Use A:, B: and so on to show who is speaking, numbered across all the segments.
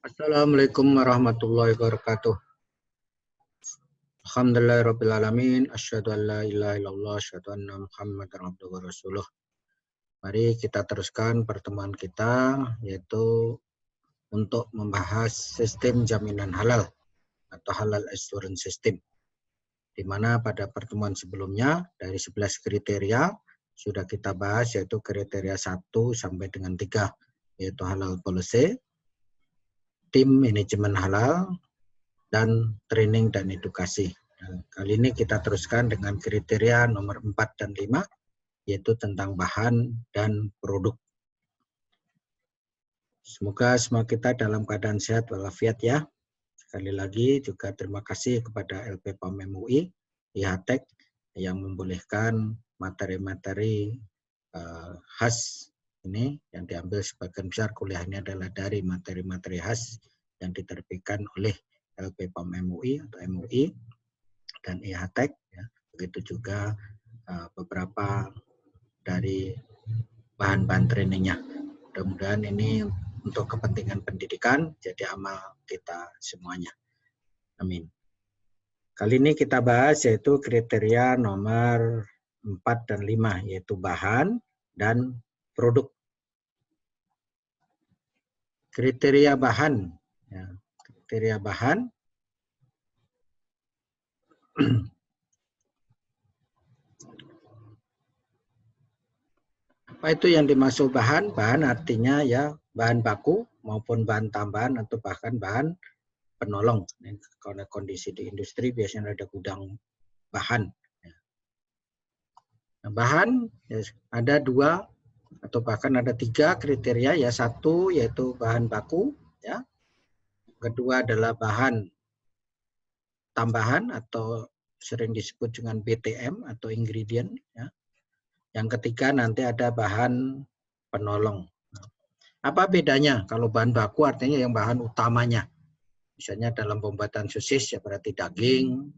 A: Assalamualaikum warahmatullahi wabarakatuh. Alhamdulillahirrabbilalamin. Asyhadu an la ilaha illallah. Asyhadu anna Muhammadan abduhu wa rasuluh. Mari kita teruskan pertemuan kita, yaitu untuk membahas sistem jaminan halal atau halal assurance system. Di mana pada pertemuan sebelumnya dari 11 kriteria sudah kita bahas, yaitu kriteria 1 sampai dengan 3, yaitu halal policy, tim manajemen halal, dan training dan edukasi. Nah, kali ini kita teruskan dengan kriteria nomor 4 dan 5, yaitu tentang bahan dan produk. Semoga semua kita dalam keadaan sehat walafiat ya. Sekali lagi juga terima kasih kepada LP PAM MUI, IHTEK yang membolehkan materi-materi khas ini yang diambil sebagian besar kuliahnya adalah dari materi-materi khas yang diterbitkan oleh LP PAM MUI atau MUI dan IHTEK. Ya. Begitu juga beberapa dari bahan-bahan trainingnya. Mudah-mudahan ini untuk kepentingan pendidikan jadi amal kita semuanya. Amin. Kali ini kita bahas yaitu kriteria nomor 4 dan 5, yaitu bahan dan produk. Kriteria bahan. Ya, kriteria bahan. Apa itu yang dimaksud bahan? Bahan artinya ya bahan baku maupun bahan tambahan atau bahkan bahan penolong. Karena kondisi di industri biasanya ada gudang bahan. Nah, bahan ya, ada 2 atau bahkan ada 3 kriteria ya. 1 yaitu bahan baku ya. Kedua adalah bahan tambahan atau sering disebut dengan BTM atau ingredient ya. Yang ketiga nanti ada bahan penolong. Apa bedanya? Kalau bahan baku artinya yang bahan utamanya. Misalnya dalam pembuatan sosis ya berarti daging,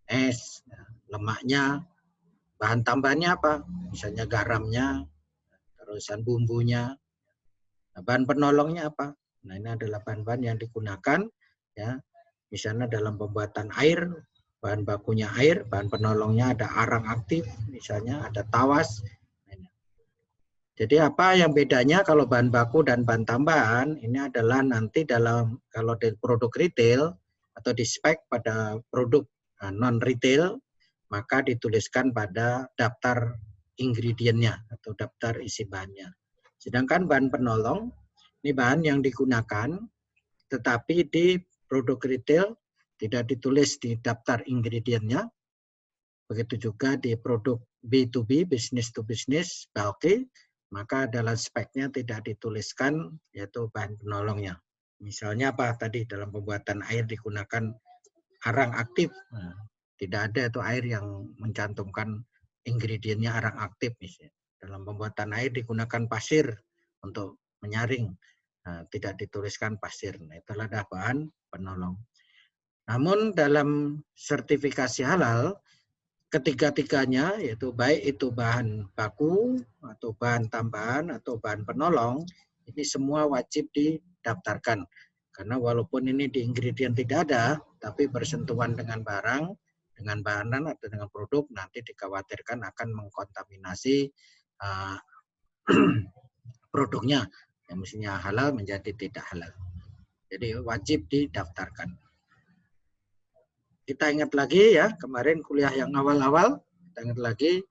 A: es, lemaknya. Bahan tambahannya apa? Misalnya garamnya, terusan bumbunya. Nah, bahan penolongnya apa? Nah, ini adalah bahan-bahan yang digunakan ya. Misalnya dalam pembuatan air, bahan bakunya air, bahan penolongnya ada arang aktif, misalnya ada tawas. Jadi apa yang bedanya kalau bahan baku dan bahan tambahan? Ini adalah nanti dalam kalau di produk retail atau di spek pada produk non retail, maka dituliskan pada daftar ingredientnya atau daftar isi bahannya. Sedangkan bahan penolong ini bahan yang digunakan, tetapi di produk retail tidak ditulis di daftar ingredientnya. Begitu juga di produk B2B, business to business, bulky, maka dalam speknya tidak dituliskan yaitu bahan penolongnya. Misalnya apa tadi dalam pembuatan air digunakan arang aktif. Nah, tidak ada itu air yang mencantumkan ingredientnya arang aktif misalnya. Dalam pembuatan air digunakan pasir untuk menyaring. Nah, tidak dituliskan pasir. Nah, itulah bahan penolong. Namun dalam sertifikasi halal ketiga-tiganya yaitu baik itu bahan baku atau bahan tambahan atau bahan penolong ini semua wajib didaftarkan karena walaupun ini di ingredient tidak ada tapi bersentuhan dengan barang, dengan bahan atau dengan produk nanti dikhawatirkan akan mengkontaminasi produknya yang mestinya halal menjadi tidak halal. Jadi wajib didaftarkan. Kita ingat lagi ya, kemarin kuliah yang awal-awal, kita ingat lagi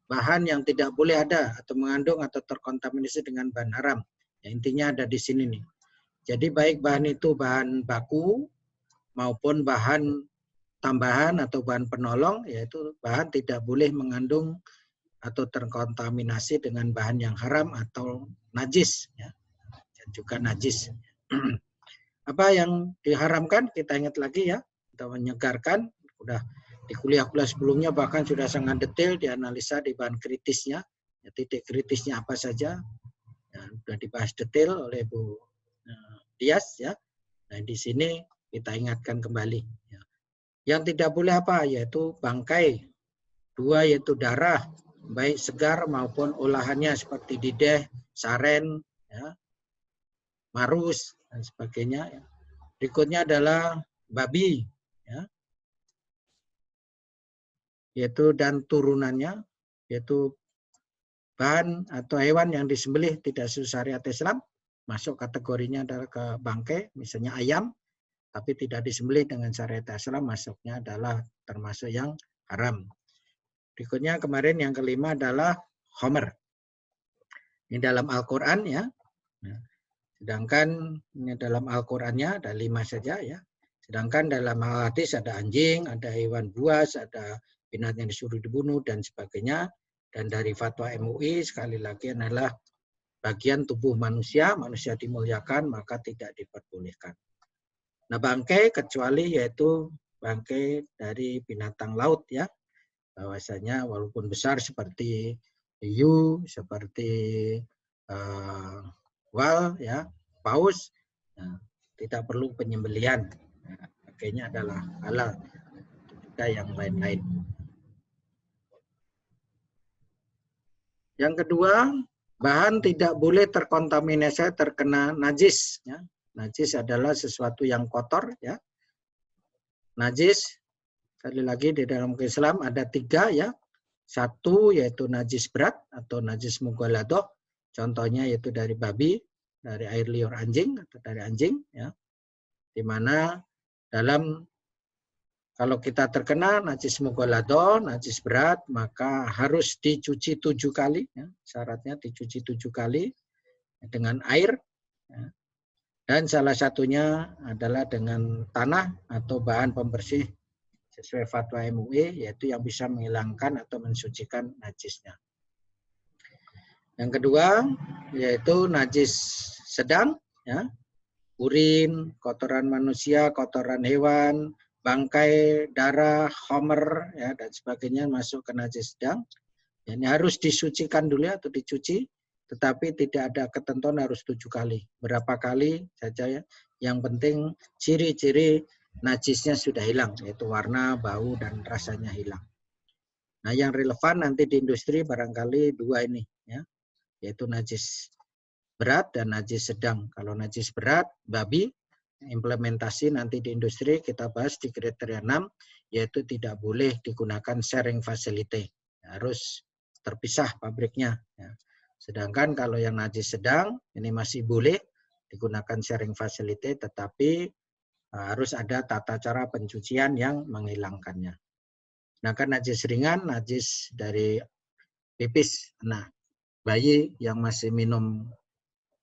A: bahan yang tidak boleh ada atau mengandung atau terkontaminasi dengan bahan haram. Ya, intinya ada di sini nih. Jadi baik bahan itu bahan baku maupun bahan tambahan atau bahan penolong, yaitu bahan tidak boleh mengandung atau terkontaminasi dengan bahan yang haram atau najis. Ya. Dan juga najis. Apa yang diharamkan? Kita ingat lagi ya. Kita menyegarkan, udah di kuliah-kuliah sebelumnya bahkan sudah sangat detail dianalisa di bahan kritisnya, ya, titik kritisnya apa saja, ya, sudah dibahas detail oleh Bu Dias ya. Nah di sini kita ingatkan kembali. Ya. Yang tidak boleh apa? Yaitu bangkai, 2 yaitu darah, baik segar maupun olahannya seperti dideh, saren, ya, marus, dan sebagainya. Ya. Berikutnya adalah babi, ya. Yaitu dan turunannya, yaitu bahan atau hewan yang disembelih tidak sesuai syariat Islam, masuk kategorinya adalah ke bangkai, misalnya ayam, tapi tidak disembelih dengan syariat Islam, masuknya adalah termasuk yang haram. Berikutnya kemarin yang kelima adalah khomer. Ini dalam Al-Quran ya. Nah, sedangkan ini dalam Al-Qurannya ada 5 saja ya. Sedangkan dalam hadis ada anjing, ada hewan buas, ada binatang yang disuruh dibunuh dan sebagainya. Dan dari fatwa MUI sekali lagi adalah bagian tubuh manusia, manusia dimuliakan maka tidak diperbolehkan. Nah bangkai kecuali yaitu bangkai dari binatang laut ya. Bahwasanya walaupun besar seperti hiu, seperti wal ya, paus, nah, tidak perlu penyembelihan. Nah, bangkainya adalah halal. Juga yang lain-lain. Yang kedua, bahan tidak boleh terkontaminasi terkena najis. Ya. Najis adalah sesuatu yang kotor. Ya. Najis, sekali lagi di dalam Islam ada 3 ya. 1 yaitu najis berat atau najis mughaladoh. Contohnya yaitu dari babi, dari air liur anjing atau dari anjing. Ya. Di mana dalam kalau kita terkena najis mughaladoh, najis berat, maka harus dicuci 7 kali. Ya. Syaratnya dicuci 7 kali dengan air. Ya. Dan salah satunya adalah dengan tanah atau bahan pembersih sesuai fatwa MUI, yaitu yang bisa menghilangkan atau mensucikan najisnya. Yang kedua, yaitu najis sedang. Ya. Urin, kotoran manusia, kotoran hewan, bangkai, darah, khomer, ya, dan sebagainya masuk ke najis sedang. Ini harus disucikan dulu atau dicuci, tetapi tidak ada ketentuan harus 7 kali. Berapa kali saja ya. Yang penting ciri-ciri najisnya sudah hilang, yaitu warna, bau, dan rasanya hilang. Nah yang relevan nanti di industri barangkali 2 ini, ya, yaitu najis berat dan najis sedang. Kalau najis berat, babi, implementasi nanti di industri kita bahas di kriteria 6, yaitu tidak boleh digunakan sharing facility. Harus terpisah pabriknya. Ya. Sedangkan kalau yang najis sedang, ini masih boleh digunakan sharing facility, tetapi harus ada tata cara pencucian yang menghilangkannya. Sedangkan najis ringan, najis dari pipis. Nah, bayi yang masih minum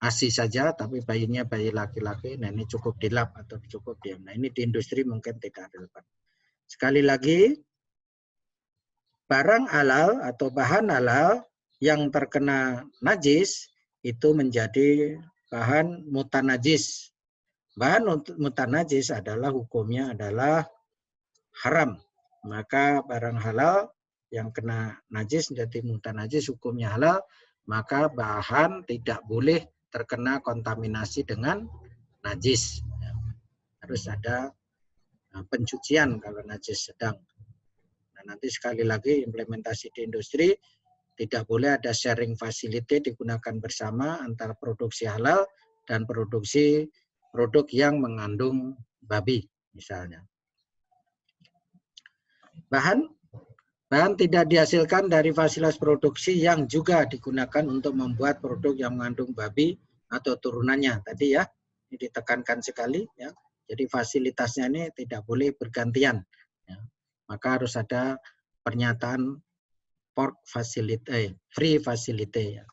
A: ASI saja, tapi bayinya bayi laki-laki, nah ini cukup dilap atau cukup diam. Nah ini di industri mungkin tidak relevan. Sekali lagi, barang halal atau bahan halal yang terkena najis itu menjadi bahan mutanajis. Bahan mutanajis adalah hukumnya adalah haram. Maka barang halal yang kena najis menjadi mutanajis hukumnya halal, maka bahan tidak boleh terkena kontaminasi dengan najis. Harus ada pencucian kalau najis sedang. Nah, nanti sekali lagi implementasi di industri tidak boleh ada sharing facility digunakan bersama antara produksi halal dan produksi produk yang mengandung babi misalnya. Bahan tidak dihasilkan dari fasilitas produksi yang juga digunakan untuk membuat produk yang mengandung babi atau turunannya. Tadi ya, ini ditekankan sekali. Ya. Jadi fasilitasnya ini tidak boleh bergantian. Ya. Maka harus ada pernyataan pork facility, free facility. Ya.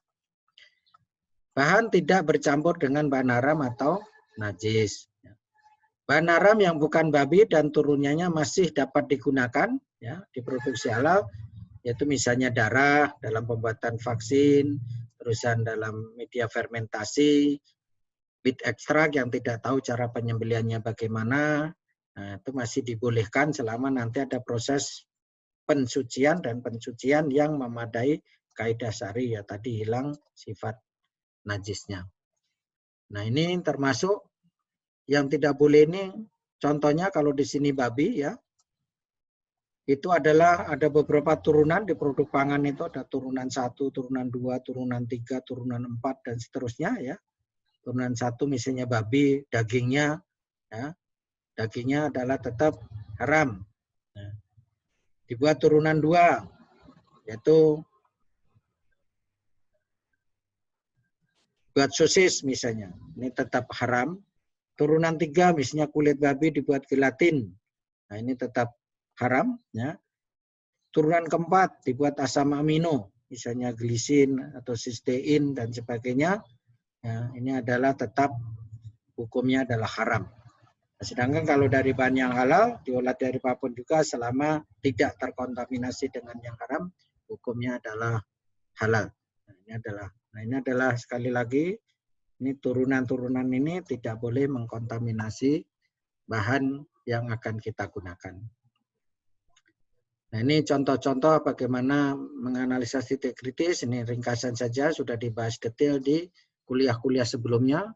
A: Bahan tidak bercampur dengan bahan haram atau najis. Ya. Bahan haram yang bukan babi dan turunannya masih dapat digunakan ya, diproduksi halal, yaitu misalnya darah dalam pembuatan vaksin, terusan dalam media fermentasi, bit ekstrak yang tidak tahu cara penyembelihannya bagaimana, nah, itu masih dibolehkan selama nanti ada proses pensucian dan pencucian yang memadai kaidah syar'i ya tadi hilang sifat najisnya. Nah ini termasuk yang tidak boleh ini, contohnya kalau di sini babi ya, itu adalah ada beberapa turunan di produk pangan itu ada turunan 1, turunan 2, turunan 3, turunan 4 dan seterusnya ya. turunan 1 misalnya babi, dagingnya adalah tetap haram. Nah, dibuat turunan 2, yaitu buat sosis misalnya, ini tetap haram. Turunan 3 misalnya kulit babi dibuat gelatin, nah ini tetap haram. Ya. Turunan keempat dibuat asam amino, misalnya glisin atau sistein dan sebagainya. Ya, ini adalah tetap hukumnya adalah haram. Nah, sedangkan kalau dari bahan yang halal, diolah dari apapun juga selama tidak terkontaminasi dengan yang haram, hukumnya adalah halal. Nah, ini adalah sekali lagi, ini turunan-turunan ini tidak boleh mengkontaminasi bahan yang akan kita gunakan. Nah, ini contoh-contoh bagaimana menganalisa titik kritis. Ini ringkasan saja, sudah dibahas detail di kuliah-kuliah sebelumnya,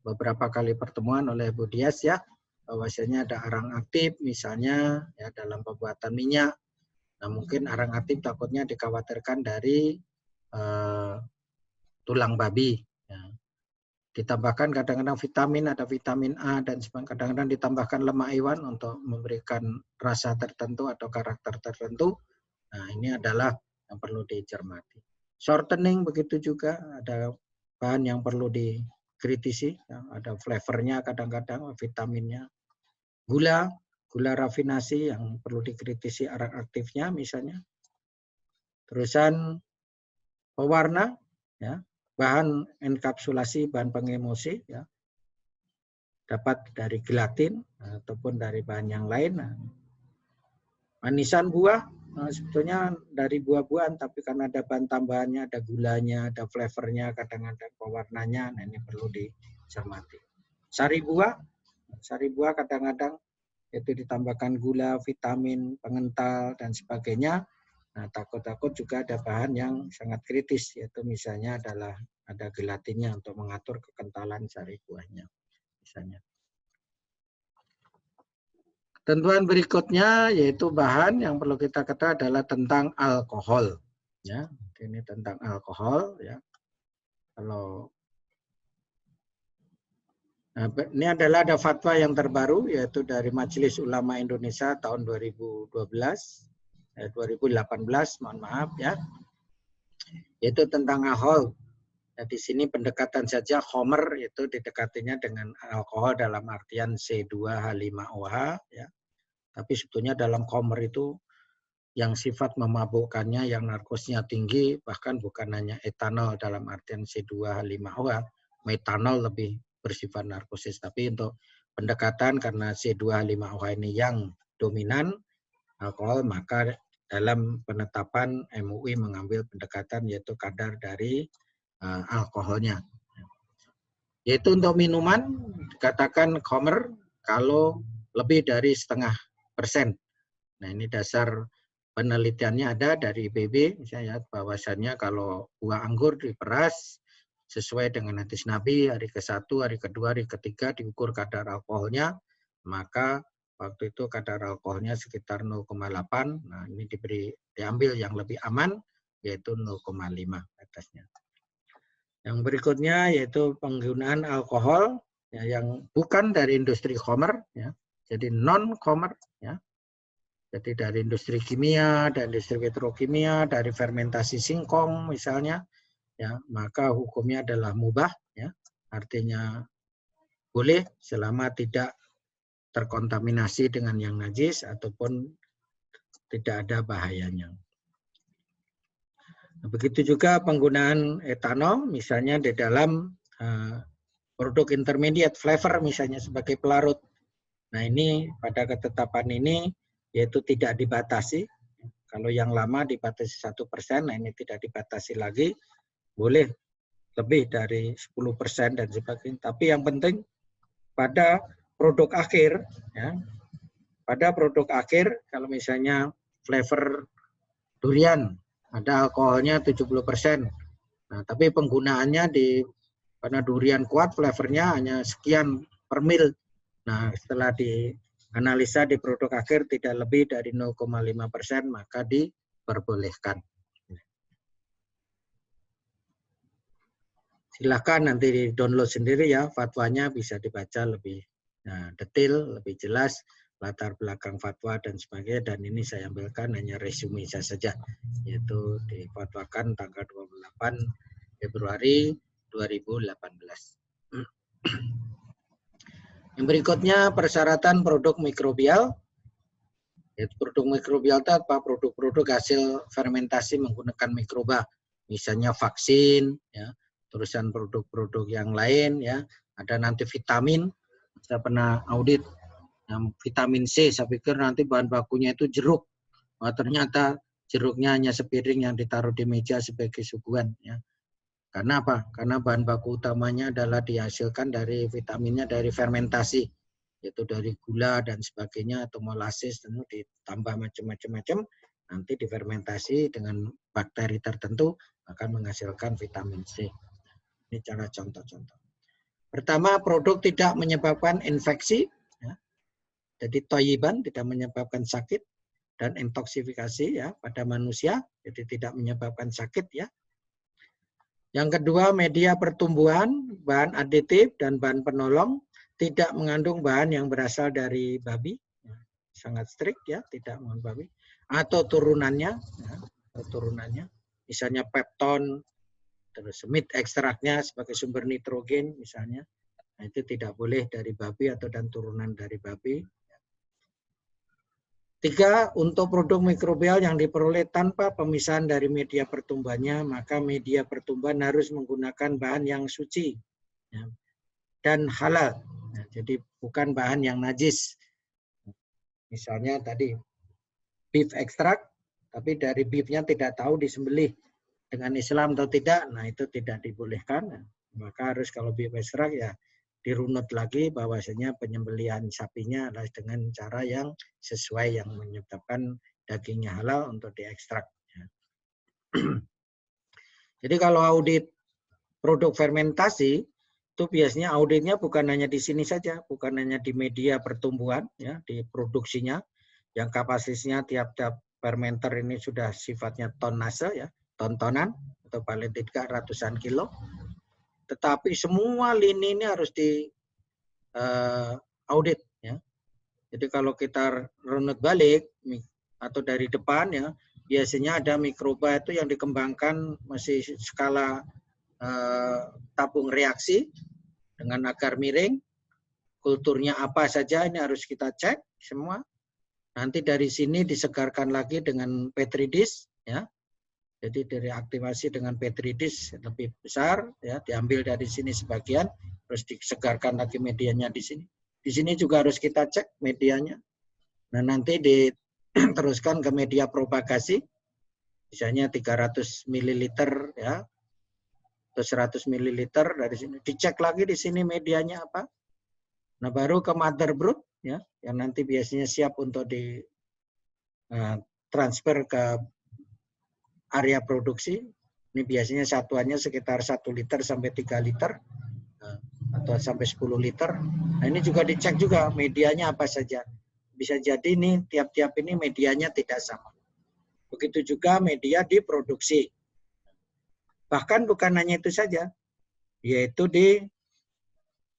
A: beberapa kali pertemuan oleh Bu Dias ya, bahwasanya ada arang aktif misalnya ya dalam pembuatan minyak. Nah, mungkin arang aktif takutnya dikhawatirkan dari tulang babi. Ya. Ditambahkan kadang-kadang vitamin, ada vitamin A dan sebagainya. Kadang-kadang ditambahkan lemak hewan untuk memberikan rasa tertentu atau karakter tertentu. Nah, ini adalah yang perlu dicermati. Shortening begitu juga, ada bahan yang perlu dikritisi, ya, ada flavornya kadang-kadang, vitaminnya. Gula rafinasi yang perlu dikritisi arang aktifnya misalnya. Terusan pewarna, ya, bahan enkapsulasi, bahan pengemulsi, ya, dapat dari gelatin ataupun dari bahan yang lain. Nah, manisan buah, sebetulnya dari buah-buahan, tapi karena ada bahan tambahannya, ada gulanya, ada flavornya, kadang-kadang pewarnanya, nah ini perlu dicermati. Sari buah kadang-kadang itu ditambahkan gula, vitamin, pengental, dan sebagainya. Nah, takut-takut juga ada bahan yang sangat kritis, yaitu misalnya adalah ada gelatinnya untuk mengatur kekentalan sari buahnya, misalnya. Ketentuan berikutnya yaitu bahan yang perlu kita ketahui adalah tentang alkohol. Ya, ini tentang alkohol. Ya, kalau ini adalah ada fatwa yang terbaru yaitu dari Majelis Ulama Indonesia tahun 2018, mohon maaf ya, yaitu tentang alkohol. Nah, di sini pendekatan saja khomer itu didekatinya dengan alkohol dalam artian C2H5OH ya. Tapi sebetulnya dalam khomer itu yang sifat memabukkannya, yang narkosnya tinggi, bahkan bukan hanya etanol dalam artian C2H5OH, metanol lebih bersifat narkosis. Tapi untuk pendekatan karena C2H5OH ini yang dominan alkohol, maka dalam penetapan MUI mengambil pendekatan yaitu kadar dari alkoholnya. Yaitu untuk minuman dikatakan khomer kalau lebih dari 0,5%. Nah, ini dasar penelitiannya ada dari IPB, misalnya bahwasannya kalau buah anggur diperas sesuai dengan hadis Nabi, hari ke-1, hari kedua, hari ketiga diukur kadar alkoholnya, maka waktu itu kadar alkoholnya sekitar 0,8. Nah, ini diambil yang lebih aman, yaitu 0,5 atasnya. Yang berikutnya yaitu penggunaan alkohol ya, yang bukan dari industri khomer, ya, jadi non khomer, ya. Jadi dari industri kimia, dari industri petrokimia, dari fermentasi singkong misalnya, ya, maka hukumnya adalah mubah, ya, artinya boleh selama tidak terkontaminasi dengan yang najis ataupun tidak ada bahayanya. Nah, begitu juga penggunaan etanol, misalnya di dalam produk intermediate flavor misalnya sebagai pelarut. Nah, ini pada ketetapan ini yaitu tidak dibatasi. Kalau yang lama dibatasi 1%, nah ini tidak dibatasi lagi. Boleh lebih dari 10% dan sebagainya. Tapi yang penting pada produk akhir, ya, pada produk akhir kalau misalnya flavor durian ada alkoholnya 70%. Nah, tapi penggunaannya karena durian kuat flavornya hanya sekian per mil. Nah, setelah dianalisa di produk akhir tidak lebih dari 0,5%, maka diperbolehkan. Silahkan nanti di download sendiri ya, fatwanya bisa dibaca lebih detail, lebih jelas, latar belakang fatwa dan sebagainya, dan ini saya ambilkan hanya resume saja, yaitu difatwakan tanggal 28 Februari 2018. Yang berikutnya persyaratan produk mikrobial. Produk mikrobial itu apa? Produk-produk hasil fermentasi menggunakan mikroba, misalnya vaksin, ya, terusan produk-produk yang lain, ya, ada nanti vitamin. Saya pernah audit yang vitamin C, saya pikir nanti bahan bakunya itu jeruk, ternyata jeruknya hanya sepiring yang ditaruh di meja sebagai suguhan, ya. Karena apa? Karena bahan baku utamanya adalah dihasilkan dari vitaminnya dari fermentasi, yaitu dari gula dan sebagainya atau molases, tentu ditambah macam-macam, nanti difermentasi dengan bakteri tertentu akan menghasilkan vitamin C. Ini cara contoh-contoh. Pertama, produk tidak menyebabkan infeksi, ya. Jadi toyiban, tidak menyebabkan sakit, dan intoksifikasi ya pada manusia, jadi tidak menyebabkan sakit ya. Yang kedua, media pertumbuhan, bahan aditif dan bahan penolong tidak mengandung bahan yang berasal dari babi, sangat strict ya, tidak mengandung babi, atau turunannya, ya, misalnya pepton, terus meat ekstraknya sebagai sumber nitrogen misalnya, nah, itu tidak boleh dari babi atau dan turunan dari babi. Tiga, untuk produk mikrobial yang diperoleh tanpa pemisahan dari media pertumbuhannya, maka media pertumbuhan harus menggunakan bahan yang suci ya, dan halal. Nah, jadi bukan bahan yang najis. Misalnya tadi beef ekstrak, tapi dari beefnya tidak tahu disembelih dengan Islam atau tidak, nah itu tidak dibolehkan. Maka harus kalau beef ekstrak ya dirunut lagi bahwasanya penyembelihan sapinya adalah dengan cara yang sesuai yang menyebabkan dagingnya halal untuk diekstrak. Jadi kalau audit produk fermentasi itu biasanya auditnya bukan hanya di sini saja, bukan hanya di media pertumbuhan, ya, di produksinya yang kapasitasnya tiap-tiap fermenter ini sudah sifatnya tonnase, ya, ton-tonan atau paling tidak ratusan kilo. Tetapi semua lini ini harus di audit ya. Jadi kalau kita runut balik atau dari depan ya, biasanya ada mikroba itu yang dikembangkan masih skala tabung reaksi dengan agar miring. Kulturnya apa saja ini harus kita cek semua. Nanti dari sini disegarkan lagi dengan petri dish ya. Jadi dari aktivasi dengan petri dish lebih besar ya, diambil dari sini sebagian, terus disegarkan lagi medianya di sini. Di sini juga harus kita cek medianya. Nah, nanti diteruskan ke media propagasi, misalnya 300 ml ya, atau 100 ml dari sini. Dicek lagi di sini medianya apa. Nah, baru ke mother brood ya, yang nanti biasanya siap untuk di transfer ke area produksi. Ini biasanya satuannya sekitar 1 liter sampai 3 liter atau sampai 10 liter. Nah, ini juga dicek juga medianya apa saja. Bisa jadi ini tiap-tiap ini medianya tidak sama. Begitu juga media diproduksi. Bahkan bukan hanya itu saja, yaitu di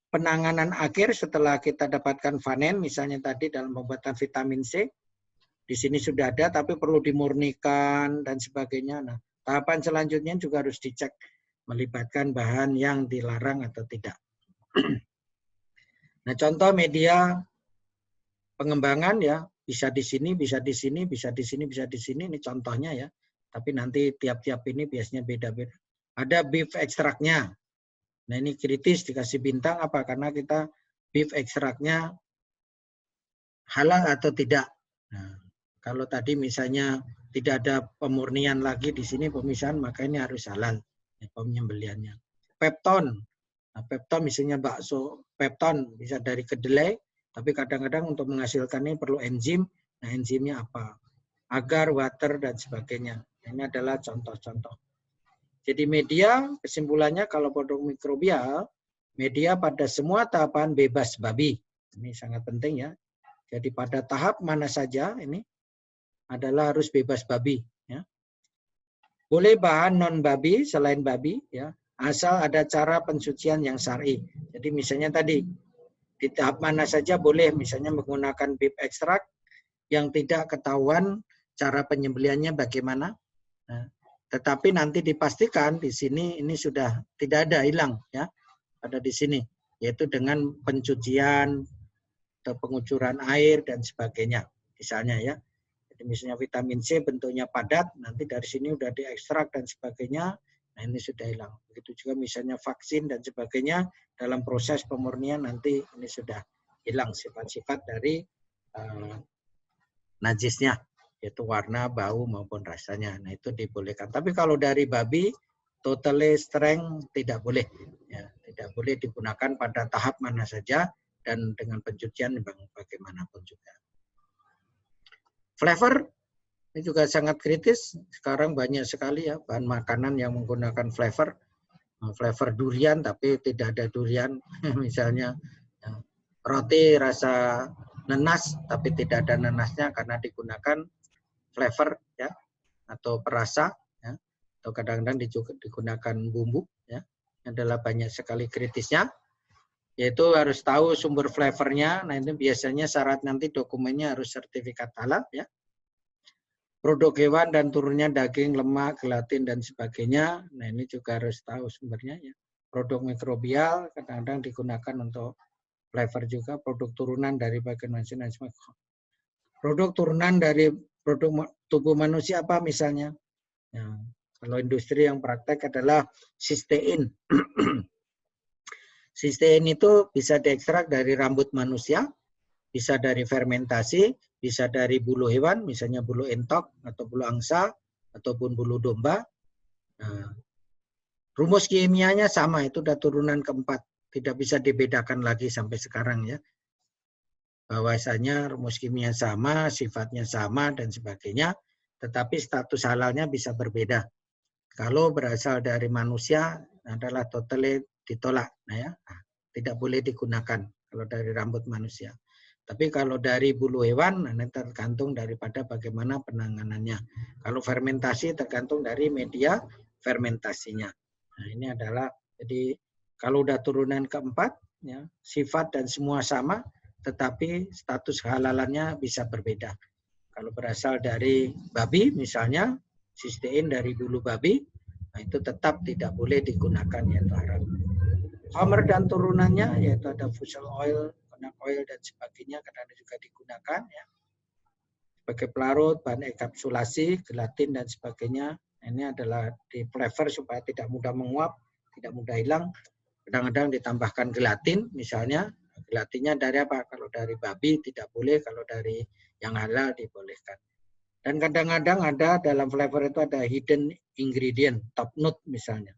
A: penanganan akhir setelah kita dapatkan panen, misalnya tadi dalam pembuatan vitamin C, di sini sudah ada tapi perlu dimurnikan dan sebagainya. Nah, tahapan selanjutnya juga harus dicek melibatkan bahan yang dilarang atau tidak. Nah, contoh media pengembangan ya, bisa di sini, bisa di sini, bisa di sini, bisa di sini, ini contohnya ya. Tapi nanti tiap-tiap ini biasanya beda-beda. Ada beef ekstraknya. Nah, ini kritis dikasih bintang apa? Karena kita beef ekstraknya halal atau tidak. Nah, kalau tadi misalnya tidak ada pemurnian lagi di sini pemisahan, maka ini harus halal ya, penyembelihannya. Pepton. Nah, pepton misalnya bakso pepton bisa dari kedelai, tapi kadang-kadang untuk menghasilkan ini perlu enzim. Nah, enzimnya apa? Agar, water, dan sebagainya. Ini adalah contoh-contoh. Jadi media, kesimpulannya kalau produk mikrobial, media pada semua tahapan bebas babi. Ini sangat penting ya. Jadi pada tahap mana saja ini adalah harus bebas babi. Ya. Boleh bahan non babi selain babi, ya. asal ada cara pensucian yang syar'i. Jadi misalnya tadi di tahap mana saja boleh, misalnya menggunakan beef ekstrak yang tidak ketahuan cara penyembelihannya bagaimana. Nah, tetapi nanti dipastikan di sini ini sudah tidak ada hilang ya, ada di sini, yaitu dengan pencucian atau pengucuran air dan sebagainya, misalnya ya. Jadi misalnya vitamin C bentuknya padat, nanti dari sini udah diekstrak dan sebagainya, nah ini sudah hilang. Begitu juga misalnya vaksin dan sebagainya, dalam proses pemurnian nanti ini sudah hilang sifat-sifat dari najisnya, yaitu warna, bau maupun rasanya. Nah itu dibolehkan. Tapi kalau dari babi, totally strength tidak boleh. Ya, tidak boleh digunakan pada tahap mana saja dan dengan pencucian bagaimanapun juga. Flavor ini juga sangat kritis. Sekarang banyak sekali ya bahan makanan yang menggunakan flavor. Flavor durian tapi tidak ada durian. Misalnya ya, roti rasa nanas tapi tidak ada nanasnya karena digunakan flavor ya atau perasa ya, atau kadang-kadang digunakan bumbu ya. Adalah banyak sekali kritisnya, yaitu harus tahu sumber flavornya. Nah ini biasanya syarat nanti dokumennya harus sertifikat halal ya. Produk hewan dan turunnya daging, lemak, gelatin dan sebagainya. Nah ini juga harus tahu sumbernya ya. Produk mikrobial kadang-kadang digunakan untuk flavor juga. Produk turunan dari bagian manusia dan sebagainya. Produk turunan dari produk tubuh manusia apa misalnya? Ya, kalau industri yang praktek adalah sistein. Sistein itu bisa diekstrak dari rambut manusia, bisa dari fermentasi, bisa dari bulu hewan, misalnya bulu entok atau bulu angsa, ataupun bulu domba. Nah, rumus kimianya sama, itu udah turunan keempat. Tidak bisa dibedakan lagi sampai sekarang ya. Bahwasanya rumus kimia sama, sifatnya sama, dan sebagainya, tetapi status halalnya bisa berbeda. Kalau berasal dari manusia adalah totally ditolak, nah ya, tidak boleh digunakan kalau dari rambut manusia. Tapi kalau dari bulu hewan, ini tergantung daripada bagaimana penanganannya. Kalau fermentasi tergantung dari media fermentasinya. Nah ini adalah, jadi kalau udah turunan keempat, ya, sifat dan semua sama, tetapi status halalannya bisa berbeda. Kalau berasal dari babi misalnya, sistein dari bulu babi, nah itu tetap tidak boleh digunakan, yaitu haram. Khamr dan turunannya yaitu ada fusel oil, konak oil dan sebagainya kadang juga digunakan ya. Sebagai pelarut, bahan enkapsulasi, gelatin dan sebagainya. Ini adalah di flavor supaya tidak mudah menguap, tidak mudah hilang. Kadang-kadang ditambahkan gelatin misalnya. Gelatinnya dari apa? Kalau dari babi tidak boleh, kalau dari yang halal dibolehkan. Dan kadang-kadang ada dalam flavor itu ada hidden ingredient, top note misalnya.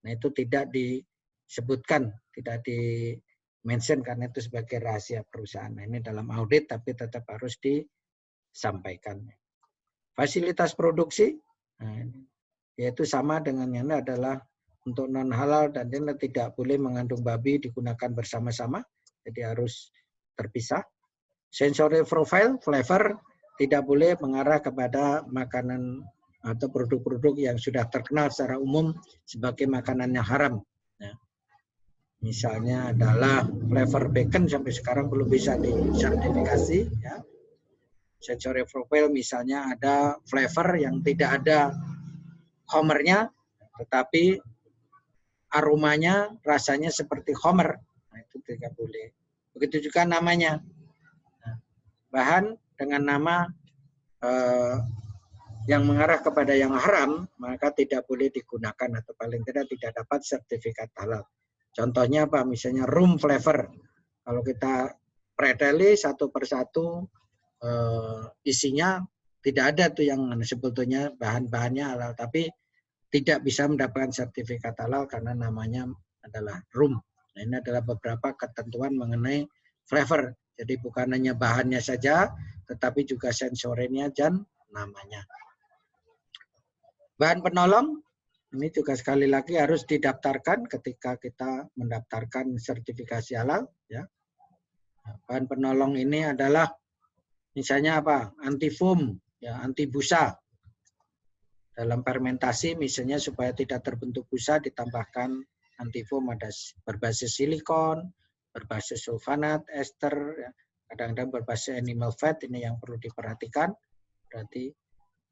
A: Nah itu tidak disebutkan, tidak di-mention karena itu sebagai rahasia perusahaan. Nah, ini dalam audit tapi tetap harus disampaikan. Fasilitas produksi, nah, yaitu sama dengan yang adalah untuk non halal dan tidak boleh mengandung babi digunakan bersama-sama. Jadi harus terpisah. Sensory profile, flavor, tidak boleh mengarah kepada makanan atau produk-produk yang sudah terkenal secara umum sebagai makanan yang haram. Ya. Misalnya adalah flavor bacon sampai sekarang belum bisa disertifikasi. Ya. Sensory profile misalnya ada flavor yang tidak ada homernya, tetapi aromanya, rasanya seperti homer. Nah, itu tidak boleh. Begitu juga namanya. Bahan dengan nama yang mengarah kepada yang haram, maka tidak boleh digunakan atau paling tidak dapat sertifikat halal. Contohnya apa? Misalnya room flavor. Kalau kita preteli satu persatu isinya tidak ada tuh yang sebetulnya bahan-bahannya halal, tapi tidak bisa mendapatkan sertifikat halal karena namanya adalah room. Nah, ini adalah beberapa ketentuan mengenai flavor. Jadi bukan hanya bahannya saja, tetapi juga sensorinya dan namanya. Bahan penolong, ini juga sekali lagi harus didaftarkan ketika kita mendaftarkan sertifikasi halal. Ya. Bahan penolong ini adalah misalnya apa? Anti foam, ya, anti busa. Dalam fermentasi misalnya supaya tidak terbentuk busa ditambahkan antifoam ada berbasis silikon, berbasis sulfonat, ester, ya. Kadang-kadang berbasis animal fat, ini yang perlu diperhatikan. Berarti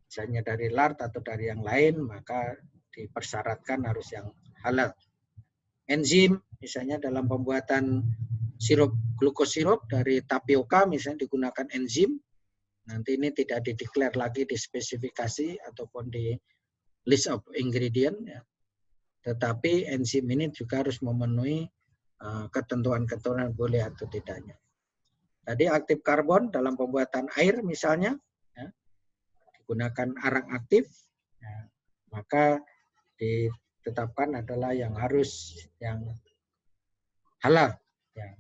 A: misalnya dari lard atau dari yang lain, maka dipersyaratkan harus yang halal. Enzim, misalnya dalam pembuatan sirup glukosirup dari tapioka, misalnya digunakan enzim. Nanti ini tidak dideklar lagi di spesifikasi ataupun di list of ingredient, ya. Tetapi enzim ini juga harus memenuhi ketentuan-ketentuan boleh atau tidaknya. Tadi aktif karbon dalam pembuatan air misalnya, ya, digunakan arang aktif, ya, maka ditetapkan adalah yang harus yang halal. Ya.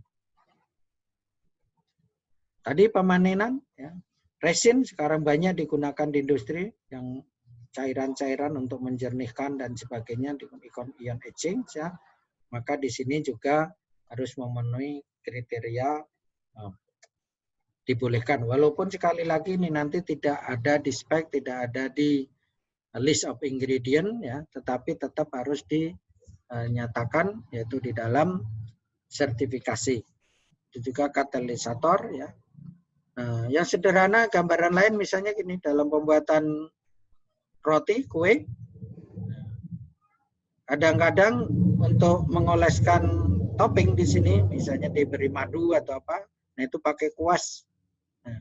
A: Tadi pemanenan, ya. Resin sekarang banyak digunakan di industri yang cairan-cairan untuk menjernihkan dan sebagainya di ion etching, ya. Maka di sini juga harus memenuhi kriteria dibolehkan. Walaupun sekali lagi ini nanti tidak ada di spek, tidak ada di list of ingredient, ya, tetapi tetap harus dinyatakan yaitu di dalam sertifikasi. Itu juga katalisator, ya. Nah, yang sederhana gambaran lain misalnya gini, dalam pembuatan roti, kue, kadang-kadang untuk mengoleskan topping di sini, misalnya diberi madu atau apa, nah itu pakai kuas. Nah,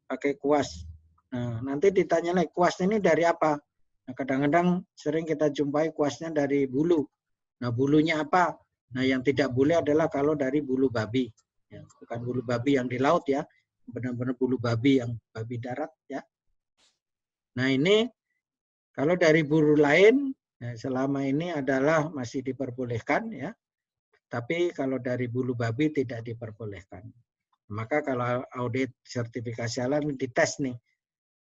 A: pakai kuas. Nah, nanti ditanya lagi, kuas ini dari apa? Nah, kadang-kadang sering kita jumpai kuasnya dari bulu. Nah, bulunya apa? Nah, yang tidak boleh adalah kalau dari bulu babi. Ya, bukan bulu babi yang di laut, ya. Benar-benar bulu babi yang babi darat, ya. Nah, ini kalau dari bulu lain, ya, selama ini adalah masih diperbolehkan, ya. Tapi kalau dari bulu babi tidak diperbolehkan. Maka kalau audit sertifikasi halal ini dites nih.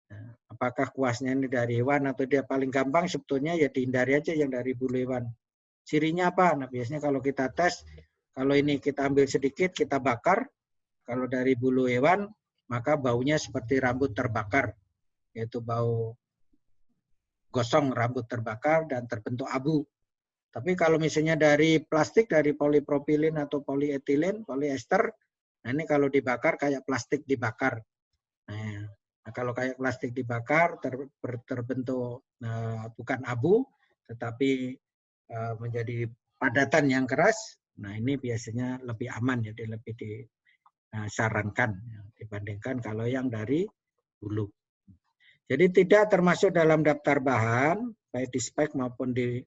A: Nah, apakah kuasnya ini dari hewan atau dia paling gampang sebetulnya ya dihindari aja yang dari bulu hewan. Cirinya apa? Nah, biasanya kalau kita tes, kalau ini kita ambil sedikit, kita bakar. Kalau dari bulu hewan, maka baunya seperti rambut terbakar, yaitu bau gosong rambut terbakar dan terbentuk abu. Tapi kalau misalnya dari plastik, dari polipropilin atau polietilen, poliester, nah ini kalau dibakar kayak plastik dibakar. Nah, kalau kayak plastik dibakar terbentuk bukan abu, tetapi menjadi padatan yang keras. Nah ini biasanya lebih aman, jadi lebih disarankan dibandingkan kalau yang dari bulu. Jadi tidak termasuk dalam daftar bahan, baik di spek maupun di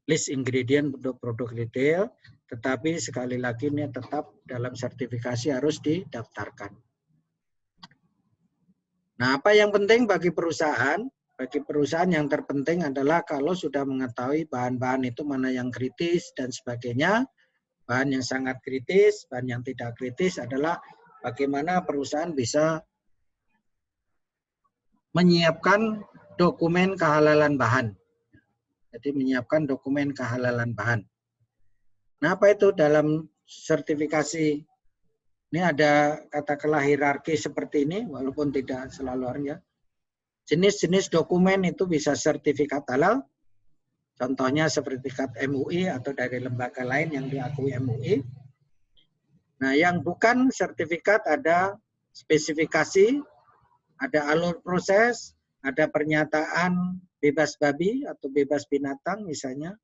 A: list ingredient untuk produk retail, tetapi sekali lagi ini tetap dalam sertifikasi harus didaftarkan. Nah, apa yang penting bagi perusahaan? Bagi perusahaan yang terpenting adalah kalau sudah mengetahui bahan-bahan itu mana yang kritis dan sebagainya, bahan yang sangat kritis, bahan yang tidak kritis adalah bagaimana perusahaan bisa menyiapkan dokumen kehalalan bahan. Jadi menyiapkan dokumen kehalalan bahan. Nah, apa itu dalam sertifikasi? Ini ada katakanlah hierarki seperti ini, walaupun tidak selalu harus, ya. Jenis-jenis dokumen itu bisa sertifikat halal, contohnya sertifikat MUI atau dari lembaga lain yang diakui MUI. Nah, yang bukan sertifikat ada spesifikasi, ada alur proses, ada pernyataan bebas babi atau bebas binatang misalnya.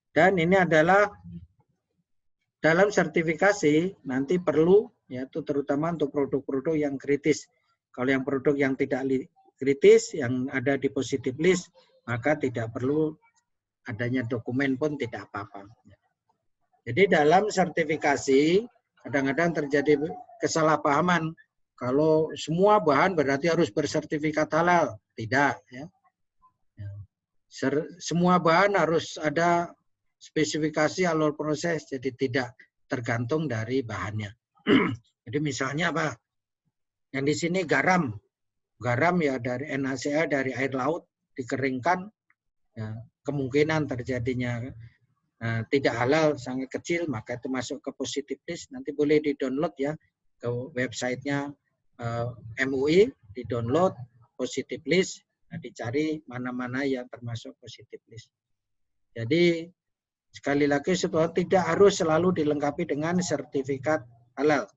A: Dan ini adalah dalam sertifikasi nanti perlu, yaitu terutama untuk produk-produk yang kritis. Kalau yang produk yang tidak kritis, yang ada di positive list, maka tidak perlu adanya dokumen pun tidak apa-apa. Jadi dalam sertifikasi kadang-kadang terjadi kesalahpahaman. Kalau semua bahan berarti harus bersertifikat halal. Tidak. Ya. Semua bahan harus ada spesifikasi alur proses, jadi tidak tergantung dari bahannya. Jadi misalnya apa? Yang di sini garam. Garam ya dari NaCl dari air laut dikeringkan, ya, kemungkinan terjadinya tidak halal sangat kecil, maka itu masuk ke positive list. Nanti boleh di-download ya ke websitenya MUI, di-download positive list. Nah, dicari mana-mana yang termasuk positif list. Jadi sekali lagi supaya tidak harus selalu dilengkapi dengan sertifikat halal.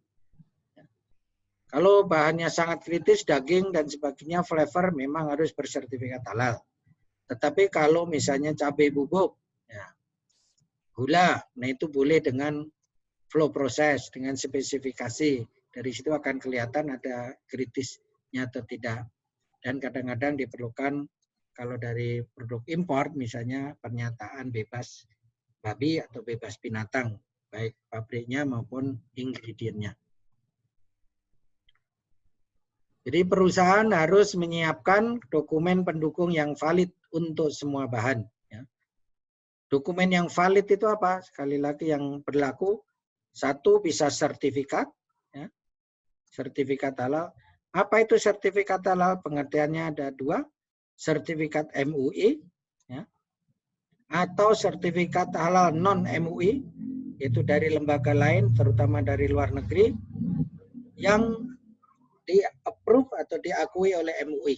A: Kalau bahannya sangat kritis, daging dan sebagainya, flavor memang harus bersertifikat halal. Tetapi kalau misalnya cabai bubuk, ya, gula, nah itu boleh dengan flow proses, dengan spesifikasi. Dari situ akan kelihatan ada kritisnya atau tidak. Dan kadang-kadang diperlukan kalau dari produk impor, misalnya pernyataan bebas babi atau bebas binatang, baik pabriknya maupun ingredientnya. Jadi perusahaan harus menyiapkan dokumen pendukung yang valid untuk semua bahan. Ya. Dokumen yang valid itu apa? Sekali lagi yang berlaku, satu bisa sertifikat, ya. Sertifikat halal. Apa itu sertifikat halal? Pengertiannya ada dua, sertifikat MUI, ya, atau sertifikat halal non-MUI, itu dari lembaga lain, terutama dari luar negeri, yang di-approve atau diakui oleh MUI.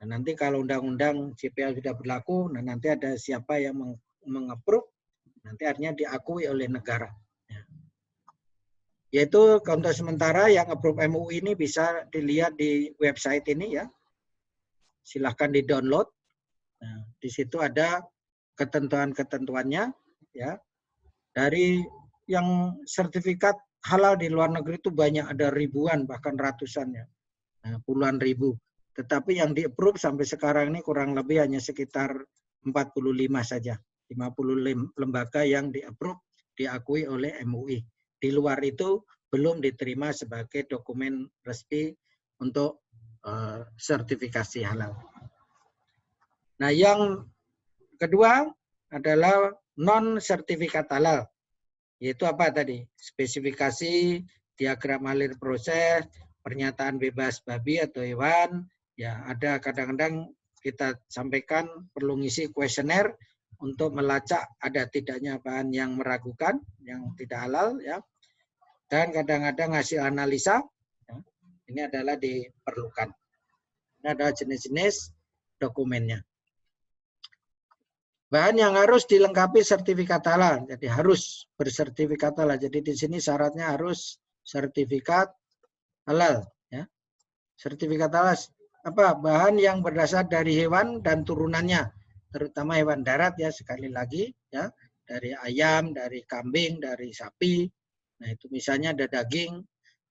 A: Nah, nanti kalau undang-undang CPA sudah berlaku, nah nanti ada siapa yang meng-approve, nanti artinya diakui oleh negara. Yaitu untuk sementara yang approve MUI ini bisa dilihat di website ini ya. Silahkan di-download. Nah, di situ ada ketentuan-ketentuannya ya. Dari yang sertifikat halal di luar negeri itu banyak, ada ribuan bahkan ratusan ya. Nah, puluhan ribu. Tetapi yang di-approve sampai sekarang ini kurang lebih hanya sekitar 45 saja. 50 lembaga yang di-approve, diakui oleh MUI. Di luar itu belum diterima sebagai dokumen resmi untuk sertifikasi halal. Nah, yang kedua adalah non-sertifikat halal. Yaitu apa tadi? Spesifikasi, diagram alir proses, pernyataan bebas babi atau hewan. Ya, ada kadang-kadang kita sampaikan perlu ngisi kuesioner untuk melacak ada tidaknya bahan yang meragukan, yang tidak halal, ya. Dan kadang-kadang hasil analisa, ya, ini adalah diperlukan. Ini adalah jenis-jenis dokumennya. Bahan yang harus dilengkapi sertifikat halal, jadi harus bersertifikat halal. Jadi di sini syaratnya harus sertifikat halal. Ya. Sertifikat halal apa? Bahan yang berasal dari hewan dan turunannya, terutama hewan darat ya sekali lagi ya, dari ayam, dari kambing, dari sapi. Nah itu misalnya ada daging,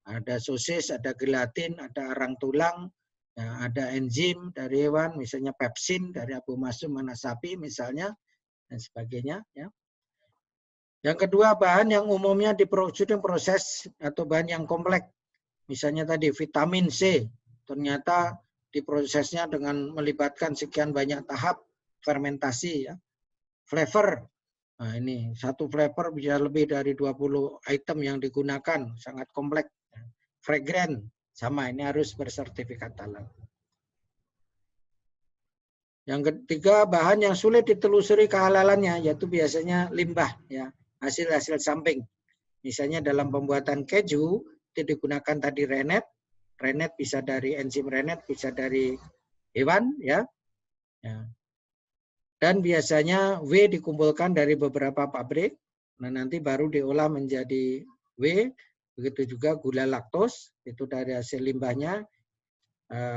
A: ada sosis, ada gelatin, ada arang tulang. Ya, ada enzim dari hewan, misalnya pepsin dari abu masum mana sapi misalnya, dan sebagainya. Ya. Yang kedua, bahan yang umumnya diproduksi proses atau bahan yang kompleks. Misalnya tadi vitamin C, ternyata diprosesnya dengan melibatkan sekian banyak tahap fermentasi. Ya. Flavor, nah ini satu flavor bisa lebih dari 20 item yang digunakan, sangat kompleks. Fragrant, sama ini harus bersertifikat halal. Yang ketiga, bahan yang sulit ditelusuri kehalalannya, yaitu biasanya limbah, ya, hasil-hasil samping. Misalnya dalam pembuatan keju, itu digunakan tadi rennet. Rennet bisa dari enzim rennet, bisa dari hewan, ya. Dan biasanya W dikumpulkan dari beberapa pabrik. Nah, nanti baru diolah menjadi W. Begitu juga gula laktos, itu dari hasil limbahnya.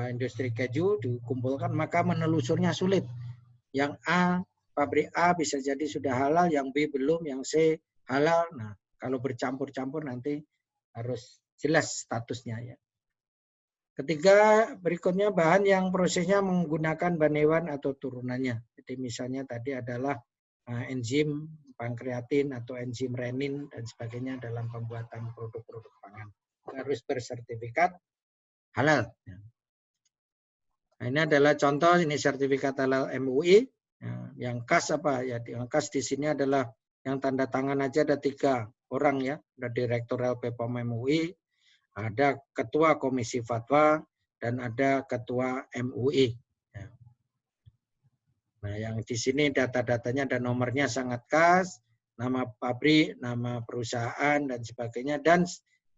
A: Industri keju dikumpulkan, maka menelusurnya sulit. Yang A, pabrik A bisa jadi sudah halal, yang B belum, yang C halal. Nah, kalau bercampur-campur nanti harus jelas statusnya ya. Ketiga, berikutnya bahan yang prosesnya menggunakan bahan hewan atau turunannya. Jadi misalnya tadi adalah enzim pankreatin atau enzim renin dan sebagainya dalam pembuatan produk-produk pangan. Harus bersertifikat halal. Nah, ini adalah contoh, ini sertifikat halal MUI. Yang khas apa ya? Yang khas di sini adalah yang tanda tangan aja ada 3 orang ya. Ada Direktur LPPOM MUI, ada Ketua Komisi Fatwa, dan ada Ketua MUI. Nah, yang di sini data-datanya dan nomornya sangat khas, nama pabrik, nama perusahaan dan sebagainya, dan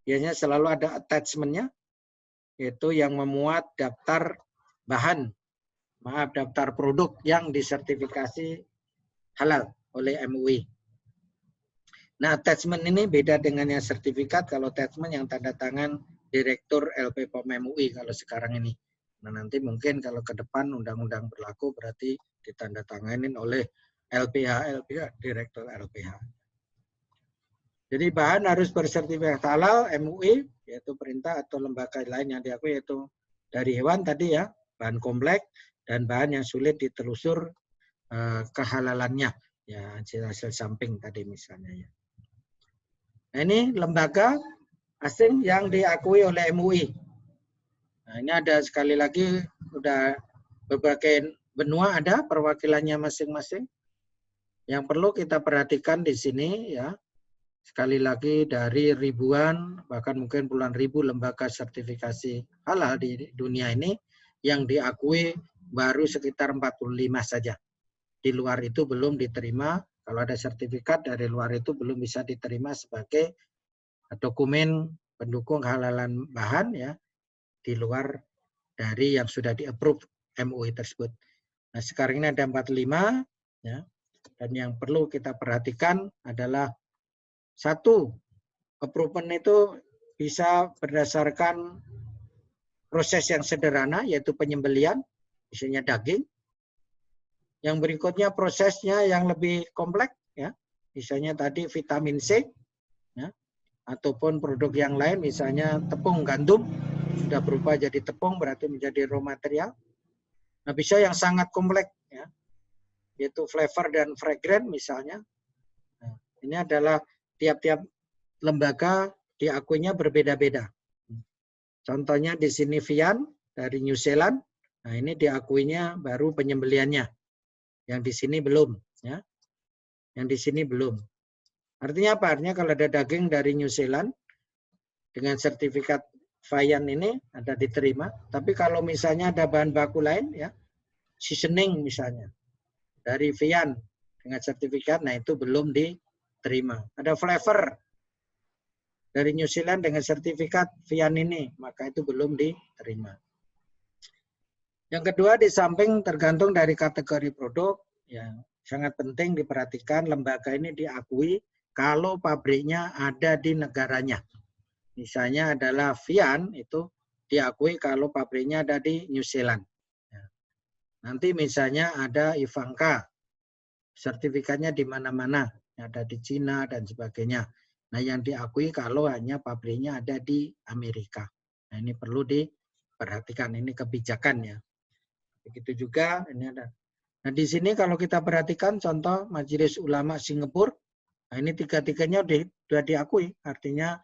A: biasanya selalu ada attachment-nya, yaitu yang memuat daftar bahan, maaf, daftar produk yang disertifikasi halal oleh MUI. Nah, attachment ini beda dengan yang sertifikat. Kalau attachment yang tanda tangan Direktur LP POM MUI kalau sekarang ini. Nah, nanti mungkin kalau ke depan undang-undang berlaku berarti ditandatanganin oleh LPH, Direktur LPH. Jadi bahan harus bersertifikat halal MUI, yaitu perintah atau lembaga lain yang diakui, yaitu dari hewan tadi ya, bahan kompleks dan bahan yang sulit ditelusur kehalalannya, ya hasil samping tadi misalnya ya. Nah, ini lembaga asing yang diakui oleh MUI. Nah, ini ada sekali lagi udah berbagai benua ada perwakilannya masing-masing. Yang perlu kita perhatikan di sini ya, sekali lagi dari ribuan bahkan mungkin puluhan ribu lembaga sertifikasi halal di dunia ini, yang diakui baru sekitar 45 saja. Di luar itu belum diterima. Kalau ada sertifikat dari luar itu belum bisa diterima sebagai dokumen pendukung halalan bahan ya, di luar dari yang sudah di-approve MUI tersebut. Nah, sekarang ini ada 45 ya. Dan yang perlu kita perhatikan adalah satu, approval itu bisa berdasarkan proses yang sederhana yaitu penyembelian, misalnya daging. Yang berikutnya prosesnya yang lebih kompleks ya. Misalnya tadi vitamin C ya, ataupun produk yang lain misalnya tepung gandum sudah berubah jadi tepung berarti menjadi raw material. Nah, bisa yang sangat kompleks ya, yaitu flavor dan fragrance misalnya. Nah, ini adalah tiap-tiap lembaga diakuinya berbeda-beda. Contohnya di sini Vian dari New Zealand. Nah, ini diakuinya baru penyembeliannya. Yang di sini belum ya. Yang di sini belum. Artinya apa? Artinya kalau ada daging dari New Zealand dengan sertifikat Vian ini ada diterima, tapi kalau misalnya ada bahan baku lain ya, seasoning misalnya dari Vian dengan sertifikat, nah itu belum diterima. Ada flavor dari New Zealand dengan sertifikat Vian ini, maka itu belum diterima. Yang kedua, di samping tergantung dari kategori produk, yang sangat penting diperhatikan lembaga ini diakui kalau pabriknya ada di negaranya. Misalnya adalah Vian itu diakui kalau pabriknya ada di New Zealand. Nanti misalnya ada Ivanka, sertifikatnya di mana-mana, ada di Cina dan sebagainya. Nah, yang diakui kalau hanya pabriknya ada di Amerika. Nah, ini perlu diperhatikan, ini kebijakan ya. Begitu juga ini ada. Nah, di sini kalau kita perhatikan contoh Majelis Ulama Singapura, nah ini tiga-tiganya sudah diakui, artinya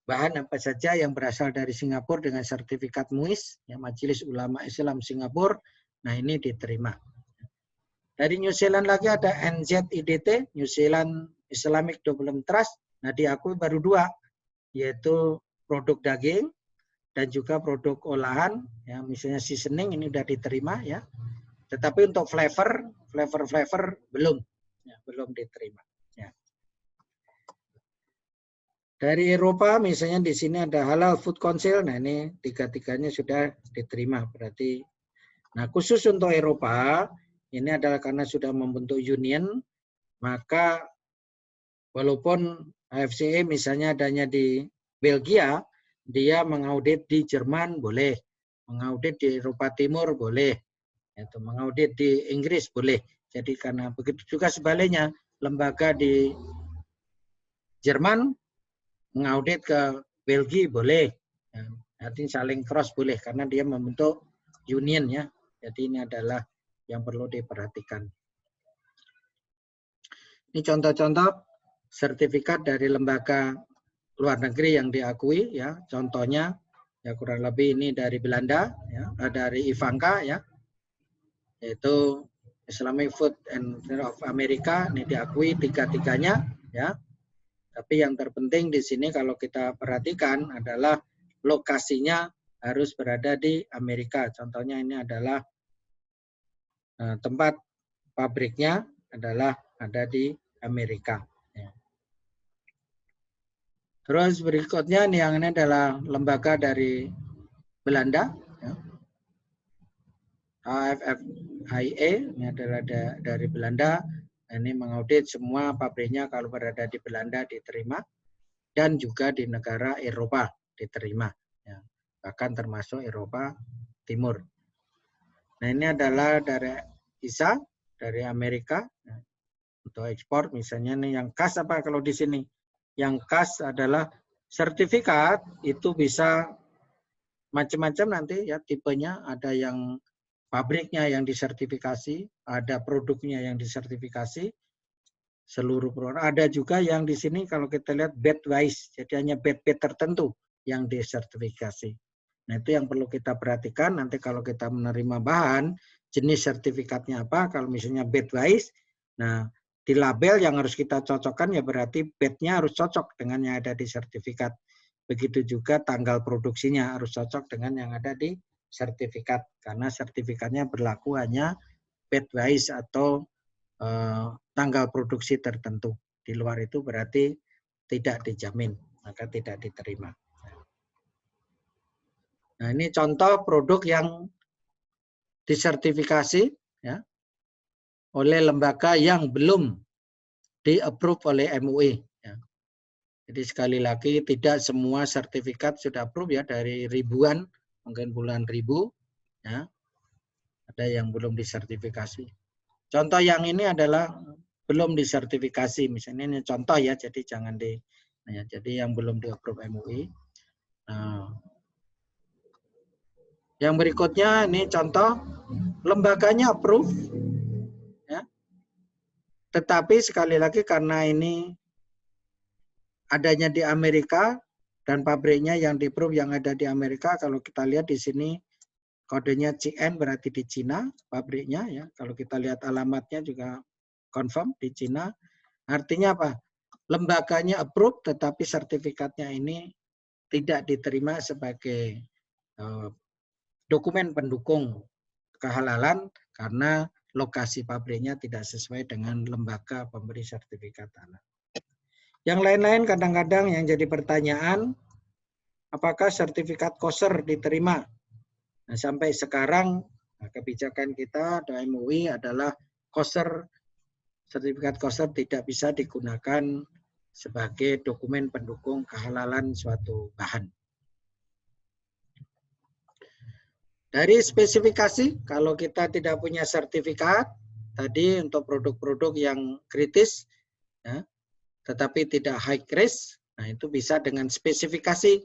A: bahan apa saja yang berasal dari Singapura dengan sertifikat MUIS, ya Majelis Ulama Islam Singapura, nah ini diterima. Dari New Zealand lagi ada NZIDT, New Zealand Islamic Development Trust, nah diakui baru 2, yaitu produk daging dan juga produk olahan, ya misalnya seasoning ini sudah diterima ya. Tetapi untuk flavor belum, ya, belum diterima. Ya. Dari Eropa misalnya di sini ada Halal Food Council, nah ini tiga-tiganya sudah diterima berarti. Nah khusus untuk Eropa ini adalah karena sudah membentuk union, maka walaupun AFCE misalnya adanya di Belgia, dia mengaudit di Jerman boleh, mengaudit di Eropa Timur boleh, itu mengaudit di Inggris boleh. Jadi karena begitu juga sebaliknya, lembaga di Jerman mengaudit ke Belgia boleh. Artinya saling cross boleh karena dia membentuk union ya. Jadi ini adalah yang perlu diperhatikan. Ini contoh-contoh sertifikat dari lembaga luar negeri yang diakui ya. Contohnya ya kurang lebih ini dari Belanda ya, dari Ivanka ya. Yaitu Islamic Food and of America, ini diakui tiga-tiganya ya. Tapi yang terpenting di sini kalau kita perhatikan adalah lokasinya harus berada di Amerika. Contohnya ini adalah tempat pabriknya adalah ada di Amerika. Ya. Terus berikutnya yang ini adalah lembaga dari Belanda. Ya. AFFIE, ini adalah dari Belanda. Ini mengaudit semua pabriknya kalau berada di Belanda diterima, dan juga di negara Eropa diterima, ya. Bahkan termasuk Eropa Timur. Nah, ini adalah dari ISA, dari Amerika, ya. Untuk ekspor misalnya nih yang khas apa kalau di sini? Yang khas adalah sertifikat itu bisa macam-macam nanti ya tipenya, ada yang pabriknya yang disertifikasi, ada produknya yang disertifikasi, seluruh produk. Ada juga yang di sini kalau kita lihat batch wise, jadi hanya batch tertentu yang disertifikasi. Nah, itu yang perlu kita perhatikan nanti kalau kita menerima bahan, jenis sertifikatnya apa, kalau misalnya batch wise, nah di label yang harus kita cocokkan ya berarti batch-nya harus cocok dengan yang ada di sertifikat. Begitu juga tanggal produksinya harus cocok dengan yang ada di sertifikat, karena sertifikatnya berlaku hanya batch wise atau tanggal produksi tertentu. Di luar itu berarti tidak dijamin, maka tidak diterima. Nah, ini contoh produk yang disertifikasi ya, oleh lembaga yang belum di-approve oleh MUI. Ya. Jadi sekali lagi tidak semua sertifikat sudah approve ya, dari ribuan, mungkin puluhan ribu, ya, ada yang belum disertifikasi. Contoh yang ini adalah belum disertifikasi, misalnya ini contoh ya, jadi jangan ya, jadi yang belum di-approve MUI. Nah, yang berikutnya ini contoh lembaganya approve, ya. Tetapi sekali lagi karena ini adanya di Amerika dan pabriknya yang di-approve yang ada di Amerika, kalau kita lihat di sini kodenya CN berarti di Cina pabriknya ya. Kalau kita lihat alamatnya juga confirm di Cina. Artinya apa? Lembaganya approve tetapi sertifikatnya ini tidak diterima sebagai dokumen pendukung kehalalan karena lokasi pabriknya tidak sesuai dengan lembaga pemberi sertifikat tanah. Yang lain-lain kadang-kadang yang jadi pertanyaan, apakah sertifikat kosher diterima? Nah, sampai sekarang kebijakan kita dari MUI adalah kosher, sertifikat kosher tidak bisa digunakan sebagai dokumen pendukung kehalalan suatu bahan. Dari spesifikasi, kalau kita tidak punya sertifikat, tadi untuk produk-produk yang kritis, ya, tetapi tidak high risk, nah itu bisa dengan spesifikasi.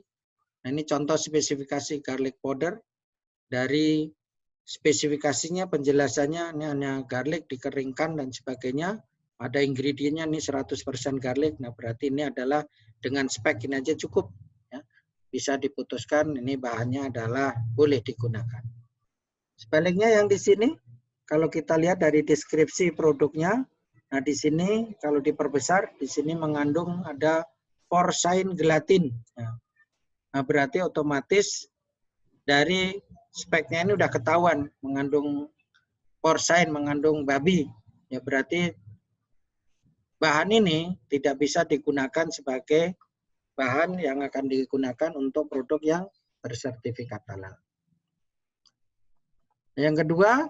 A: Nah, ini contoh spesifikasi garlic powder. Dari spesifikasinya, penjelasannya, ini hanya garlic dikeringkan dan sebagainya. Ada ingredientnya, ini 100% garlic, nah berarti ini adalah dengan spek ini aja cukup. Bisa diputuskan ini bahannya adalah boleh digunakan. Sebaliknya yang di sini, kalau kita lihat dari deskripsi produknya, nah di sini kalau diperbesar, di sini mengandung ada porcine gelatin. Nah berarti otomatis dari speknya ini udah ketahuan mengandung porcine, mengandung babi. Ya berarti bahan ini tidak bisa digunakan sebagai bahan yang akan digunakan untuk produk yang bersertifikat halal. Yang kedua,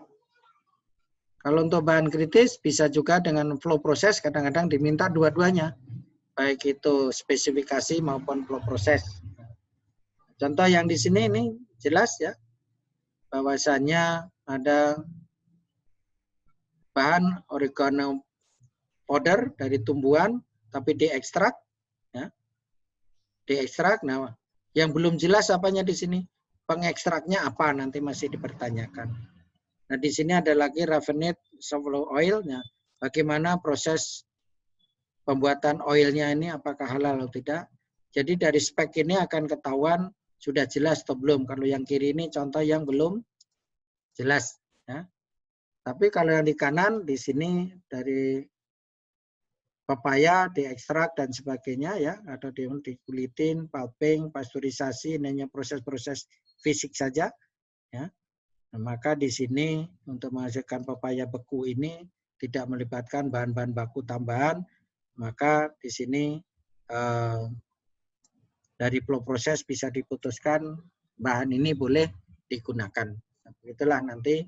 A: kalau untuk bahan kritis bisa juga dengan flow proses, kadang-kadang diminta dua-duanya, baik itu spesifikasi maupun flow proses. Contoh yang di sini ini jelas ya, bahwasannya ada bahan oregano powder dari tumbuhan, tapi diekstrak, ya, diekstrak. Nah, yang belum jelas apanya di sini, pengekstraknya apa nanti masih dipertanyakan. Nah, di sini ada lagi raffinate sunflower oil. Nah, bagaimana proses pembuatan oilnya ini, apakah halal atau tidak. Jadi dari spek ini akan ketahuan sudah jelas atau belum. Kalau yang kiri ini contoh yang belum jelas. Ya. Tapi kalau yang di kanan, di sini dari pepaya diekstrak dan sebagainya ya, atau dikulitin, pulping, pasteurisasi, ini hanya proses-proses fisik saja. Ya. Nah, maka di sini untuk menghasilkan pepaya beku ini tidak melibatkan bahan-bahan baku tambahan, maka di sini dari flow proses bisa diputuskan bahan ini boleh digunakan. Nah, itulah nanti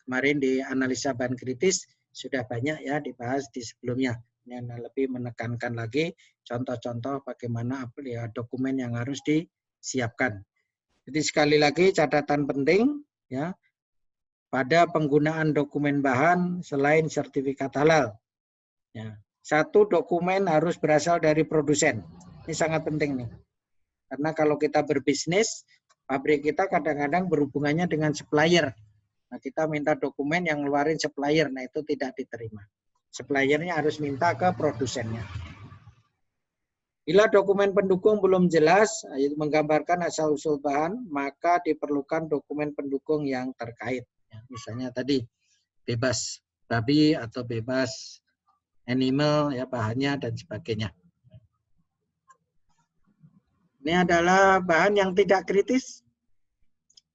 A: kemarin di analisa bahan kritis sudah banyak ya dibahas di sebelumnya. Ini lebih menekankan lagi contoh-contoh bagaimana ya, dokumen yang harus disiapkan. Jadi sekali lagi catatan penting ya, pada penggunaan dokumen bahan selain sertifikat halal. Ya, satu dokumen harus berasal dari produsen. Ini sangat penting nih. Karena kalau kita berbisnis, pabrik kita kadang-kadang berhubungannya dengan supplier. Nah, kita minta dokumen yang ngeluarin supplier, nah itu tidak diterima. Suppliernya harus minta ke produsennya. Bila dokumen pendukung belum jelas, menggambarkan asal-usul bahan, maka diperlukan dokumen pendukung yang terkait. Misalnya tadi, bebas babi atau bebas animal, ya bahannya dan sebagainya. Ini adalah bahan yang tidak kritis.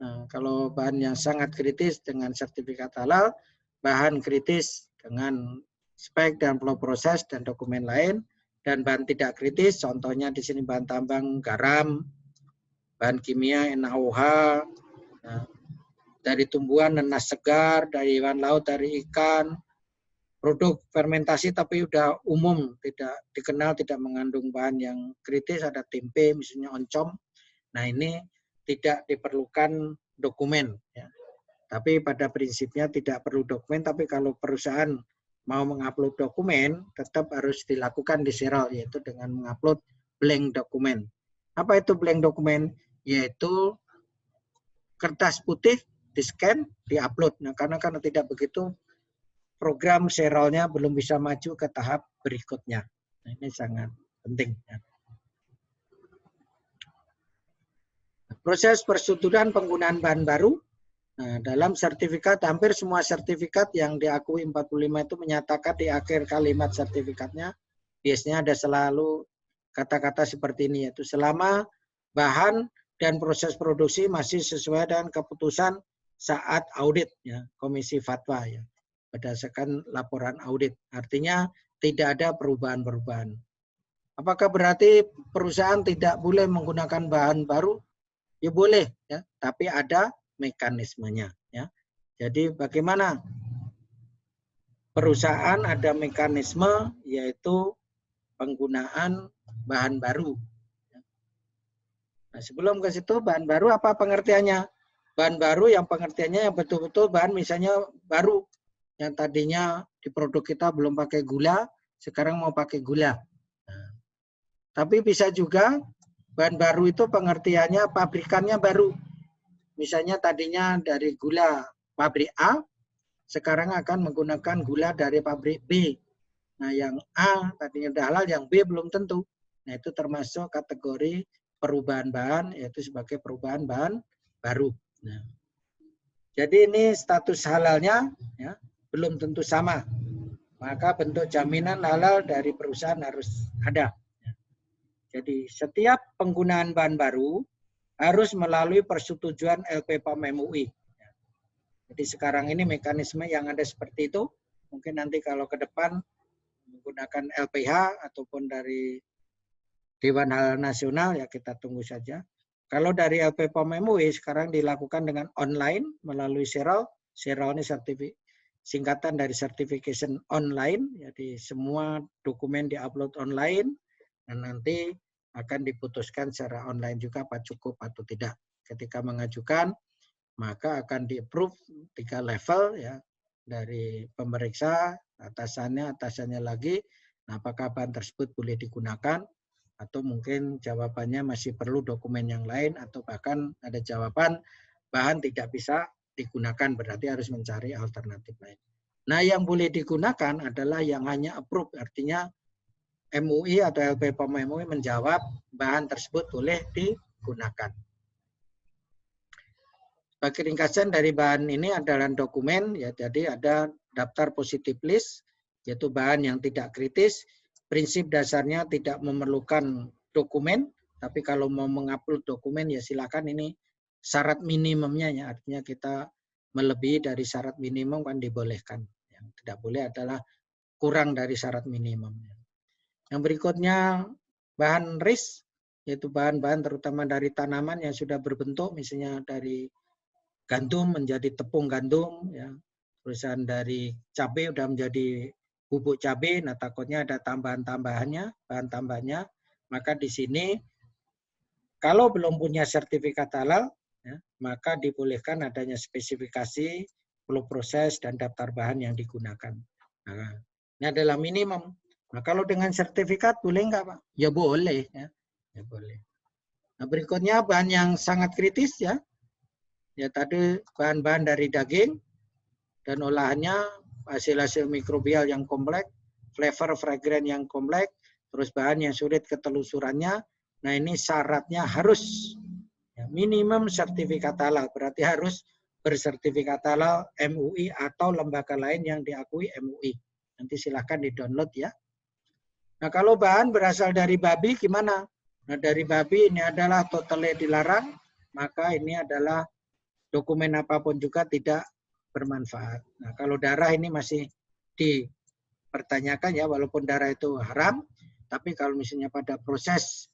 A: Nah, kalau bahan yang sangat kritis dengan sertifikat halal, bahan kritis dengan spek dan flow proses dan dokumen lain, dan bahan tidak kritis, contohnya di sini bahan tambang garam, bahan kimia NaOH, nah, dari tumbuhan nenas segar, dari hewan laut, dari ikan, produk fermentasi tapi udah umum, tidak dikenal, tidak mengandung bahan yang kritis, ada tempe misalnya oncom. Nah ini tidak diperlukan dokumen. Ya. Tapi pada prinsipnya tidak perlu dokumen, tapi kalau perusahaan mau mengupload dokumen, tetap harus dilakukan di serial, yaitu dengan mengupload blank dokumen. Apa itu blank dokumen? Yaitu kertas putih, di-scan, di-upload. Nah karena tidak begitu, program serialnya belum bisa maju ke tahap berikutnya. Nah, ini sangat penting. Ya. Proses persetujuan penggunaan bahan baru. Nah, dalam sertifikat, hampir semua sertifikat yang diakui 45 itu menyatakan di akhir kalimat sertifikatnya, biasanya ada selalu kata-kata seperti ini, yaitu selama bahan dan proses produksi masih sesuai dengan keputusan saat audit, ya, Komisi Fatwa, ya, berdasarkan laporan audit. Artinya tidak ada perubahan-perubahan. Apakah berarti perusahaan tidak boleh menggunakan bahan baru? Ya boleh, ya, tapi ada mekanismenya. Ya. Jadi bagaimana perusahaan ada mekanisme, yaitu penggunaan bahan baru. Nah, sebelum ke situ, bahan baru apa pengertiannya? Bahan baru yang pengertiannya yang betul-betul bahan misalnya baru. Yang tadinya di produk kita belum pakai gula, sekarang mau pakai gula. Nah, tapi bisa juga bahan baru itu pengertiannya pabrikannya baru. Misalnya tadinya dari gula pabrik A, sekarang akan menggunakan gula dari pabrik B. Nah yang A tadinya udah halal, yang B belum tentu. Nah itu termasuk kategori perubahan bahan, yaitu sebagai perubahan bahan baru. Nah, jadi ini status halalnya ya, belum tentu sama. Maka bentuk jaminan halal dari perusahaan harus ada. Jadi setiap penggunaan bahan baru harus melalui persetujuan LPPOM MUI. Jadi sekarang ini mekanisme yang ada seperti itu. Mungkin nanti kalau ke depan menggunakan LPH ataupun dari Dewan Halal Nasional, ya kita tunggu saja. Kalau dari LPPOM MUI sekarang dilakukan dengan online melalui serial. Serial ini singkatan dari certification online. Jadi semua dokumen diupload online dan nanti akan diputuskan secara online juga apa cukup atau tidak. Ketika mengajukan, maka akan di-approve 3 level ya, dari pemeriksa, atasannya lagi. Nah, apakah bahan tersebut boleh digunakan atau mungkin jawabannya masih perlu dokumen yang lain atau bahkan ada jawaban bahan tidak bisa digunakan, berarti harus mencari alternatif lain. Nah, yang boleh digunakan adalah yang hanya approve, artinya MUI atau LPPOM MUI menjawab bahan tersebut boleh digunakan. Sebagai ringkasan dari bahan ini adalah dokumen, ya, jadi ada daftar positif list, yaitu bahan yang tidak kritis. Prinsip dasarnya tidak memerlukan dokumen, tapi kalau mau mengupload dokumen ya silakan, ini syarat minimumnya, ya, artinya kita melebihi dari syarat minimum kan dibolehkan. Yang tidak boleh adalah kurang dari syarat minimum. Yang berikutnya bahan RIS, yaitu bahan-bahan terutama dari tanaman yang sudah berbentuk, misalnya dari gandum menjadi tepung gandum, ya, perusahaan dari cabai udah menjadi bubuk cabai, nah takutnya ada tambahan-tambahannya, bahan tambahnya, maka di sini kalau belum punya sertifikat halal, ya, maka dibolehkan adanya spesifikasi, flow proses, dan daftar bahan yang digunakan. Nah, ini adalah minimum. Nah, kalau dengan sertifikat boleh nggak, Pak? Ya boleh. Ya boleh. Nah, berikutnya bahan yang sangat kritis ya. Ya tadi bahan-bahan dari daging dan olahannya hasil-hasil mikrobial yang kompleks, flavor fragrance yang kompleks, terus bahan yang sulit ketelusurannya. Nah ini syaratnya harus ya, minimum sertifikat halal, berarti harus bersertifikat halal MUI atau lembaga lain yang diakui MUI. Nanti silahkan di-download ya. Nah kalau bahan berasal dari babi gimana? Nah dari babi ini adalah totally dilarang, maka ini adalah dokumen apapun juga tidak bermanfaat. Nah kalau darah ini masih dipertanyakan ya, walaupun darah itu haram, tapi kalau misalnya pada proses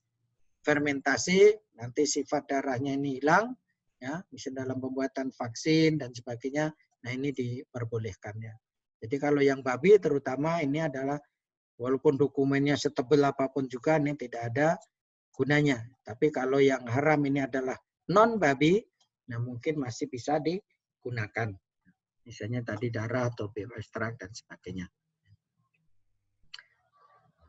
A: fermentasi nanti sifat darahnya ini hilang, ya, misalnya dalam pembuatan vaksin dan sebagainya, nah ini diperbolehkan ya. Jadi kalau yang babi terutama ini adalah walaupun dokumennya setebal apapun juga ini tidak ada gunanya. Tapi kalau yang haram ini adalah non babi, nah mungkin masih bisa digunakan. Misalnya tadi darah atau bioekstrak dan sebagainya.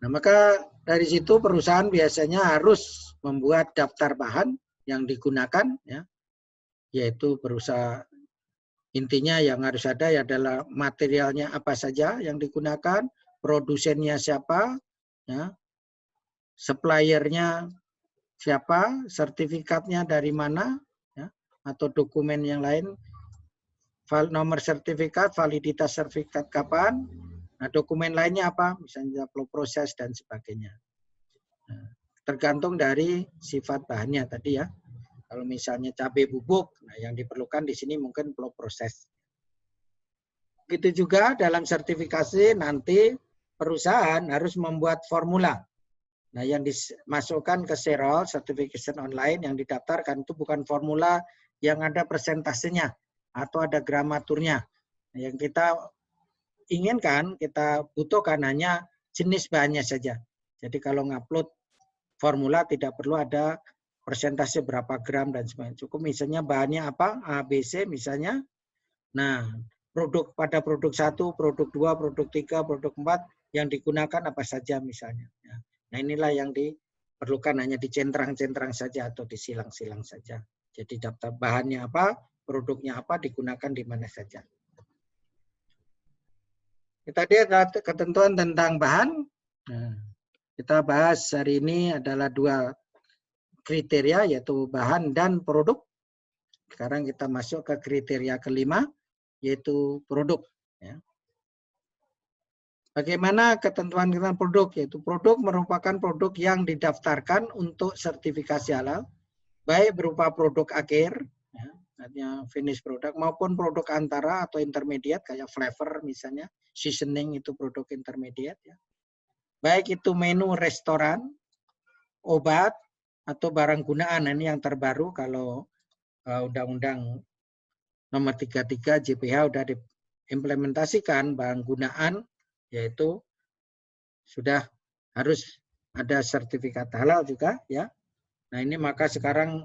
A: Nah, maka dari situ perusahaan biasanya harus membuat daftar bahan yang digunakan, ya, yaitu berusaha intinya yang harus ada adalah materialnya apa saja yang digunakan, produsennya siapa, ya, suppliernya siapa, sertifikatnya dari mana, ya, atau dokumen yang lain, nomor sertifikat, validitas sertifikat kapan. Nah, dokumen lainnya apa? Misalnya flow proses dan sebagainya. Nah, tergantung dari sifat bahannya tadi ya. Kalau misalnya cabai bubuk, nah yang diperlukan di sini mungkin flow proses. Begitu juga dalam sertifikasi nanti perusahaan harus membuat formula. Nah, yang dimasukkan ke Serol, certification online yang didaftarkan itu bukan formula yang ada persentasenya atau ada gramaturnya. Nah, yang kita inginkan, kita butuhkan hanya jenis bahannya saja. Jadi kalau ngupload formula tidak perlu ada persentase berapa gram dan sebagainya. Cukup misalnya bahannya apa, A, B, C misalnya. Nah, pada produk 1, produk 2, produk 3, produk 4 yang digunakan apa saja misalnya. Nah inilah yang diperlukan, hanya dicentrang-centrang saja atau disilang-silang saja. Jadi daftar bahannya apa, produknya apa, digunakan di mana saja. Kita lihat ketentuan tentang bahan. Nah, kita bahas hari ini adalah 2 kriteria, yaitu bahan dan produk. Sekarang kita masuk ke kriteria kelima, yaitu produk. Ya. Bagaimana ketentuan produk? Yaitu produk merupakan produk yang didaftarkan untuk sertifikasi halal, baik berupa produk akhir, ya, artinya finish product, maupun produk antara atau intermediate kayak flavor misalnya, seasoning itu produk intermediate. Ya. Baik itu menu restoran, obat, atau barang gunaan. Ini yang terbaru kalau Undang-Undang Nomor 33 JPH sudah diimplementasikan bahan gunaan, yaitu sudah harus ada sertifikat halal juga ya. Nah ini maka sekarang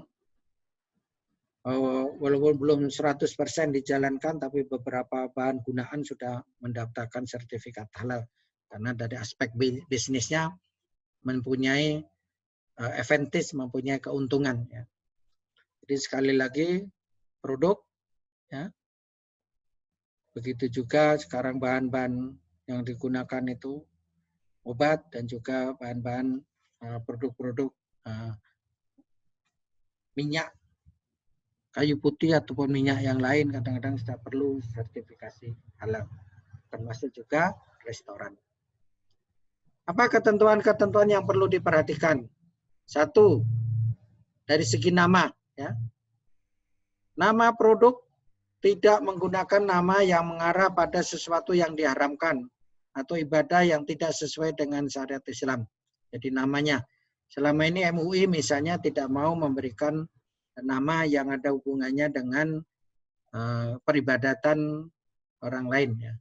A: walaupun belum 100% dijalankan, tapi beberapa bahan gunaan sudah mendaftarkan sertifikat halal karena dari aspek bisnisnya mempunyai advantage, mempunyai keuntungan ya. Jadi sekali lagi produk ya. Begitu juga sekarang bahan-bahan yang digunakan itu obat dan juga bahan-bahan produk-produk minyak kayu putih ataupun minyak yang lain kadang-kadang sudah perlu sertifikasi halal, termasuk juga restoran. Apa ketentuan-ketentuan yang perlu diperhatikan? 1, dari segi nama ya. Nama produk tidak menggunakan nama yang mengarah pada sesuatu yang diharamkan atau ibadah yang tidak sesuai dengan syariat Islam. Jadi namanya, selama ini MUI misalnya tidak mau memberikan nama yang ada hubungannya dengan peribadatan orang lain ya.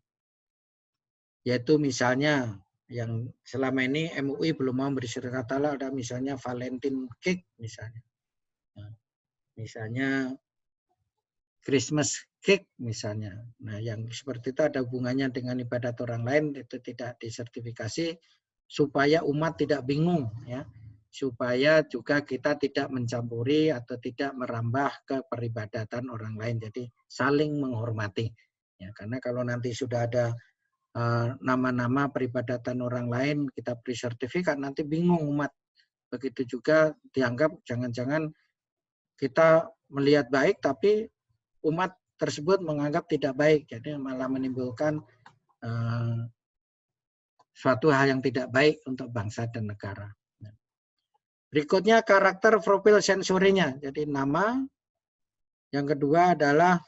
A: Yaitu misalnya yang selama ini MUI belum mau beri sertifikat halal, ada misalnya Valentine Cake misalnya. Nah, misalnya Christmas Cake misalnya. Nah, yang seperti itu ada hubungannya dengan ibadat orang lain, itu tidak disertifikasi supaya umat tidak bingung ya. Supaya juga kita tidak mencampuri atau tidak merambah ke peribadatan orang lain. Jadi saling menghormati. Ya, karena kalau nanti sudah ada nama-nama peribadatan orang lain, kita beri sertifikat, nanti bingung umat. Begitu juga dianggap jangan-jangan kita melihat baik, tapi umat tersebut menganggap tidak baik. Jadi malah menimbulkan suatu hal yang tidak baik untuk bangsa dan negara. Berikutnya karakter profil sensorinya. Jadi nama, yang kedua adalah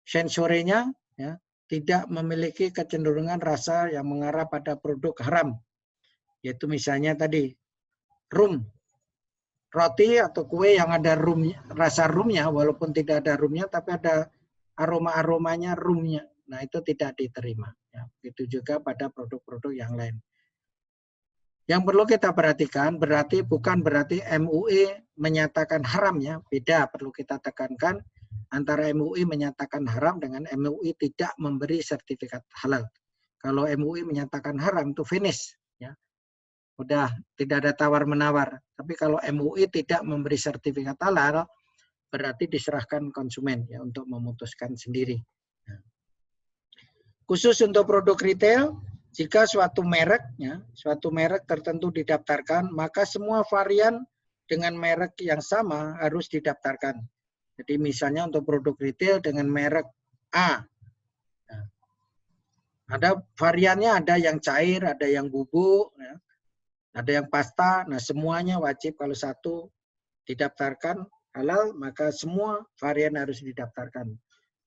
A: sensorinya, ya, tidak memiliki kecenderungan rasa yang mengarah pada produk haram. Yaitu misalnya tadi rum, roti atau kue yang ada rasa rumnya, walaupun tidak ada rumnya, tapi ada aroma-aromanya rumnya. Nah, itu tidak diterima. Ya, begitu juga pada produk-produk yang lain. Yang perlu kita perhatikan, bukan berarti MUI menyatakan haram ya. Beda, perlu kita tekankan antara MUI menyatakan haram dengan MUI tidak memberi sertifikat halal. Kalau MUI menyatakan haram itu finish ya. Udah tidak ada tawar-menawar. Tapi kalau MUI tidak memberi sertifikat halal, berarti diserahkan konsumen ya untuk memutuskan sendiri. Nah. Khusus untuk produk retail, jika suatu merek tertentu didaftarkan, maka semua varian dengan merek yang sama harus didaftarkan. Jadi misalnya untuk produk retail dengan merek A, nah, ada variannya, ada yang cair, ada yang bubuk, ya, ada yang pasta. Nah semuanya wajib, kalau satu didaftarkan halal, maka semua varian harus didaftarkan.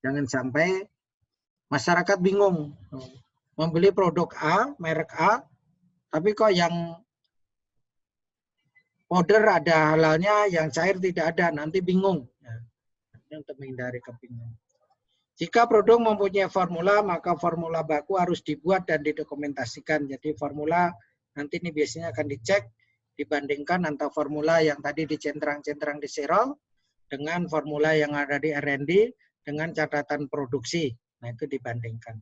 A: Jangan sampai masyarakat bingung. Membeli produk A, merek A, tapi kok yang powder ada halalnya, yang cair tidak ada, nanti bingung. Nah, ini untuk menghindari kebingungan. Jika produk mempunyai formula, maka formula baku harus dibuat dan didokumentasikan. Jadi formula nanti ini biasanya akan dicek, dibandingkan antara formula yang tadi dicentrang-centrang di serol dengan formula yang ada di R&D dengan catatan produksi. Nah, itu dibandingkan.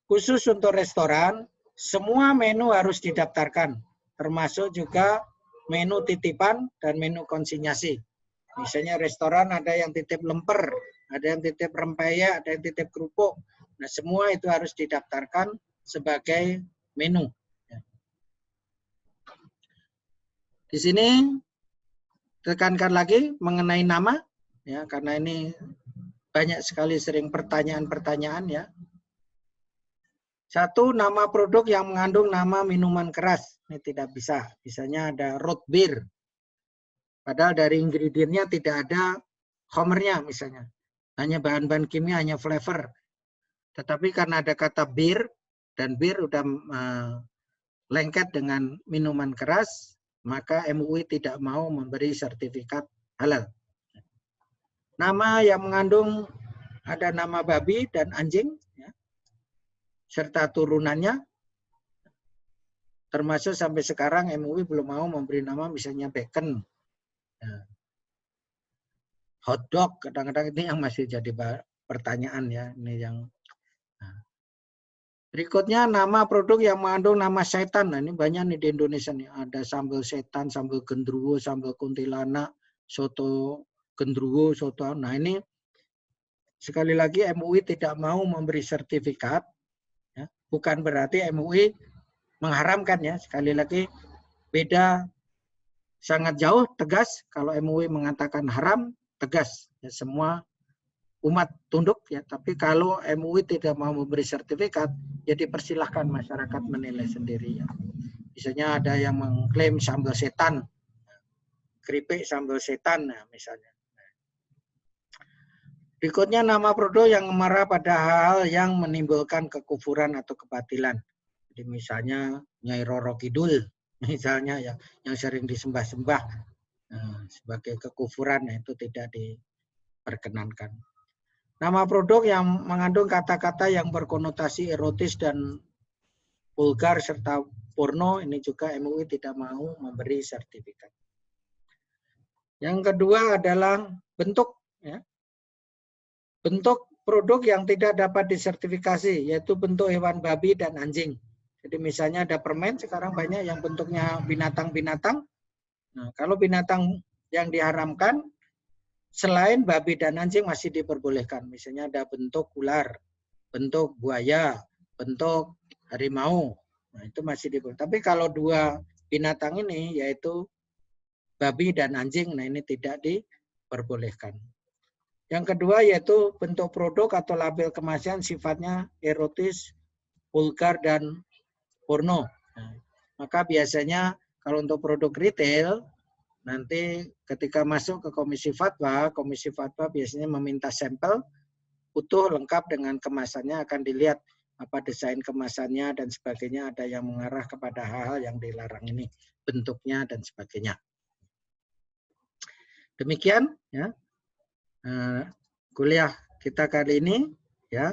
A: Khusus untuk restoran, semua menu harus didaftarkan, termasuk juga menu titipan dan menu konsinyasi. Misalnya restoran ada yang titip lemper, ada yang titip rempeyek, ada yang titip kerupuk. Nah, semua itu harus didaftarkan sebagai menu. Di sini tekankan lagi mengenai nama, ya, karena ini banyak sekali sering pertanyaan-pertanyaan ya. Satu, nama produk yang mengandung nama minuman keras. Ini tidak bisa. Misalnya ada root beer. Padahal dari ingredientnya tidak ada homernya misalnya. Hanya bahan-bahan kimia, hanya flavor. Tetapi karena ada kata beer, dan beer udah lengket dengan minuman keras, maka MUI tidak mau memberi sertifikat halal. Nama yang mengandung ada nama babi dan anjing, serta turunannya, termasuk sampai sekarang MUI belum mau memberi nama misalnya bacon, hotdog, kadang-kadang ini yang masih jadi pertanyaan ya, ini yang. Berikutnya nama produk yang mengandung nama setan. Nah, ini banyak nih di Indonesia nih, ada sambal setan, sambal gendruwo, sambal kuntilanak, soto gendruwo, soto. Nah ini sekali lagi MUI tidak mau memberi sertifikat. Bukan berarti MUI mengharamkan ya. Sekali lagi beda sangat jauh, tegas. Kalau MUI mengatakan haram, tegas. Ya, semua umat tunduk ya. Tapi kalau MUI tidak mau memberi sertifikat, ya dipersilahkan masyarakat menilai sendiri ya. Misalnya ada yang mengklaim sambal setan, keripik sambal setan nah, misalnya. Berikutnya nama produk yang mengarah pada hal yang menimbulkan kekufuran atau kebatilan. Jadi misalnya Nyai Roro Kidul, misalnya ya, yang sering disembah-sembah sebagai kekufuran, itu tidak diperkenankan. Nama produk yang mengandung kata-kata yang berkonotasi erotis dan vulgar serta porno, ini juga MUI tidak mau memberi sertifikat. Yang kedua adalah bentuk, ya. Bentuk produk yang tidak dapat disertifikasi, yaitu bentuk hewan babi dan anjing. Jadi misalnya ada permen, sekarang banyak yang bentuknya binatang-binatang. Nah, kalau binatang yang diharamkan, selain babi dan anjing masih diperbolehkan. Misalnya ada bentuk ular, bentuk buaya, bentuk harimau. Nah, itu masih diperbolehkan. Tapi kalau dua binatang ini, yaitu babi dan anjing, nah ini tidak diperbolehkan. Yang kedua yaitu bentuk produk atau label kemasan sifatnya erotis, vulgar, dan porno. Nah, maka biasanya kalau untuk produk retail, nanti ketika masuk ke Komisi Fatwa biasanya meminta sampel utuh lengkap dengan kemasannya, akan dilihat apa desain kemasannya dan sebagainya, ada yang mengarah kepada hal-hal yang dilarang ini, bentuknya dan sebagainya. Demikian ya kuliah kita kali ini, ya,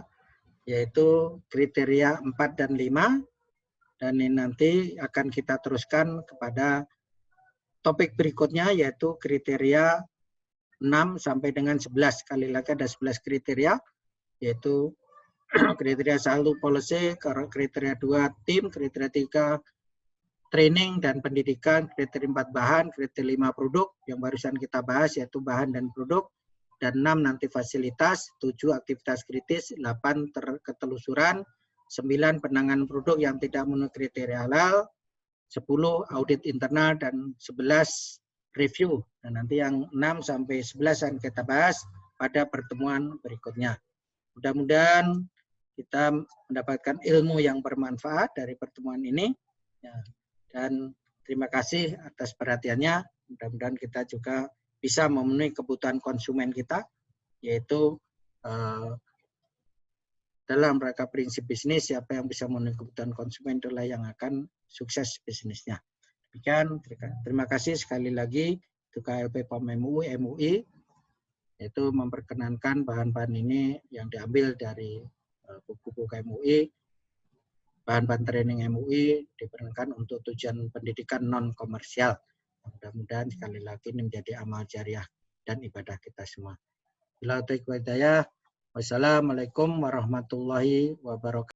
A: yaitu kriteria 4 dan 5, dan ini nanti akan kita teruskan kepada topik berikutnya, yaitu kriteria 6 sampai dengan 11. Sekali lagi ada 11 kriteria, yaitu kriteria 1 policy, kriteria 2 tim, kriteria 3 training dan pendidikan, kriteria 4 bahan, kriteria 5 produk yang barusan kita bahas, yaitu bahan dan produk, dan 6 nanti fasilitas, 7 aktivitas kritis, 8 ketelusuran, 9 penanganan produk yang tidak memenuhi kriteria halal, 10 audit internal, dan 11 review. Dan nanti yang 6 sampai 11 akan kita bahas pada pertemuan berikutnya. Mudah-mudahan kita mendapatkan ilmu yang bermanfaat dari pertemuan ini. Ya. Dan terima kasih atas perhatiannya. Mudah-mudahan kita juga bisa memenuhi kebutuhan konsumen kita, yaitu dalam rangka prinsip bisnis, siapa yang bisa memenuhi kebutuhan konsumen itulah yang akan sukses bisnisnya. Demikian, terima kasih sekali lagi untuk KLP POM MUI, yaitu memperkenankan bahan-bahan ini yang diambil dari buku-buku MUI, bahan-bahan training MUI diperkenankan untuk tujuan pendidikan non komersial. Mudah-mudahan sekali lagi ini menjadi amal jariah dan ibadah kita semua. Wassalamualaikum warahmatullahi wabarakatuh.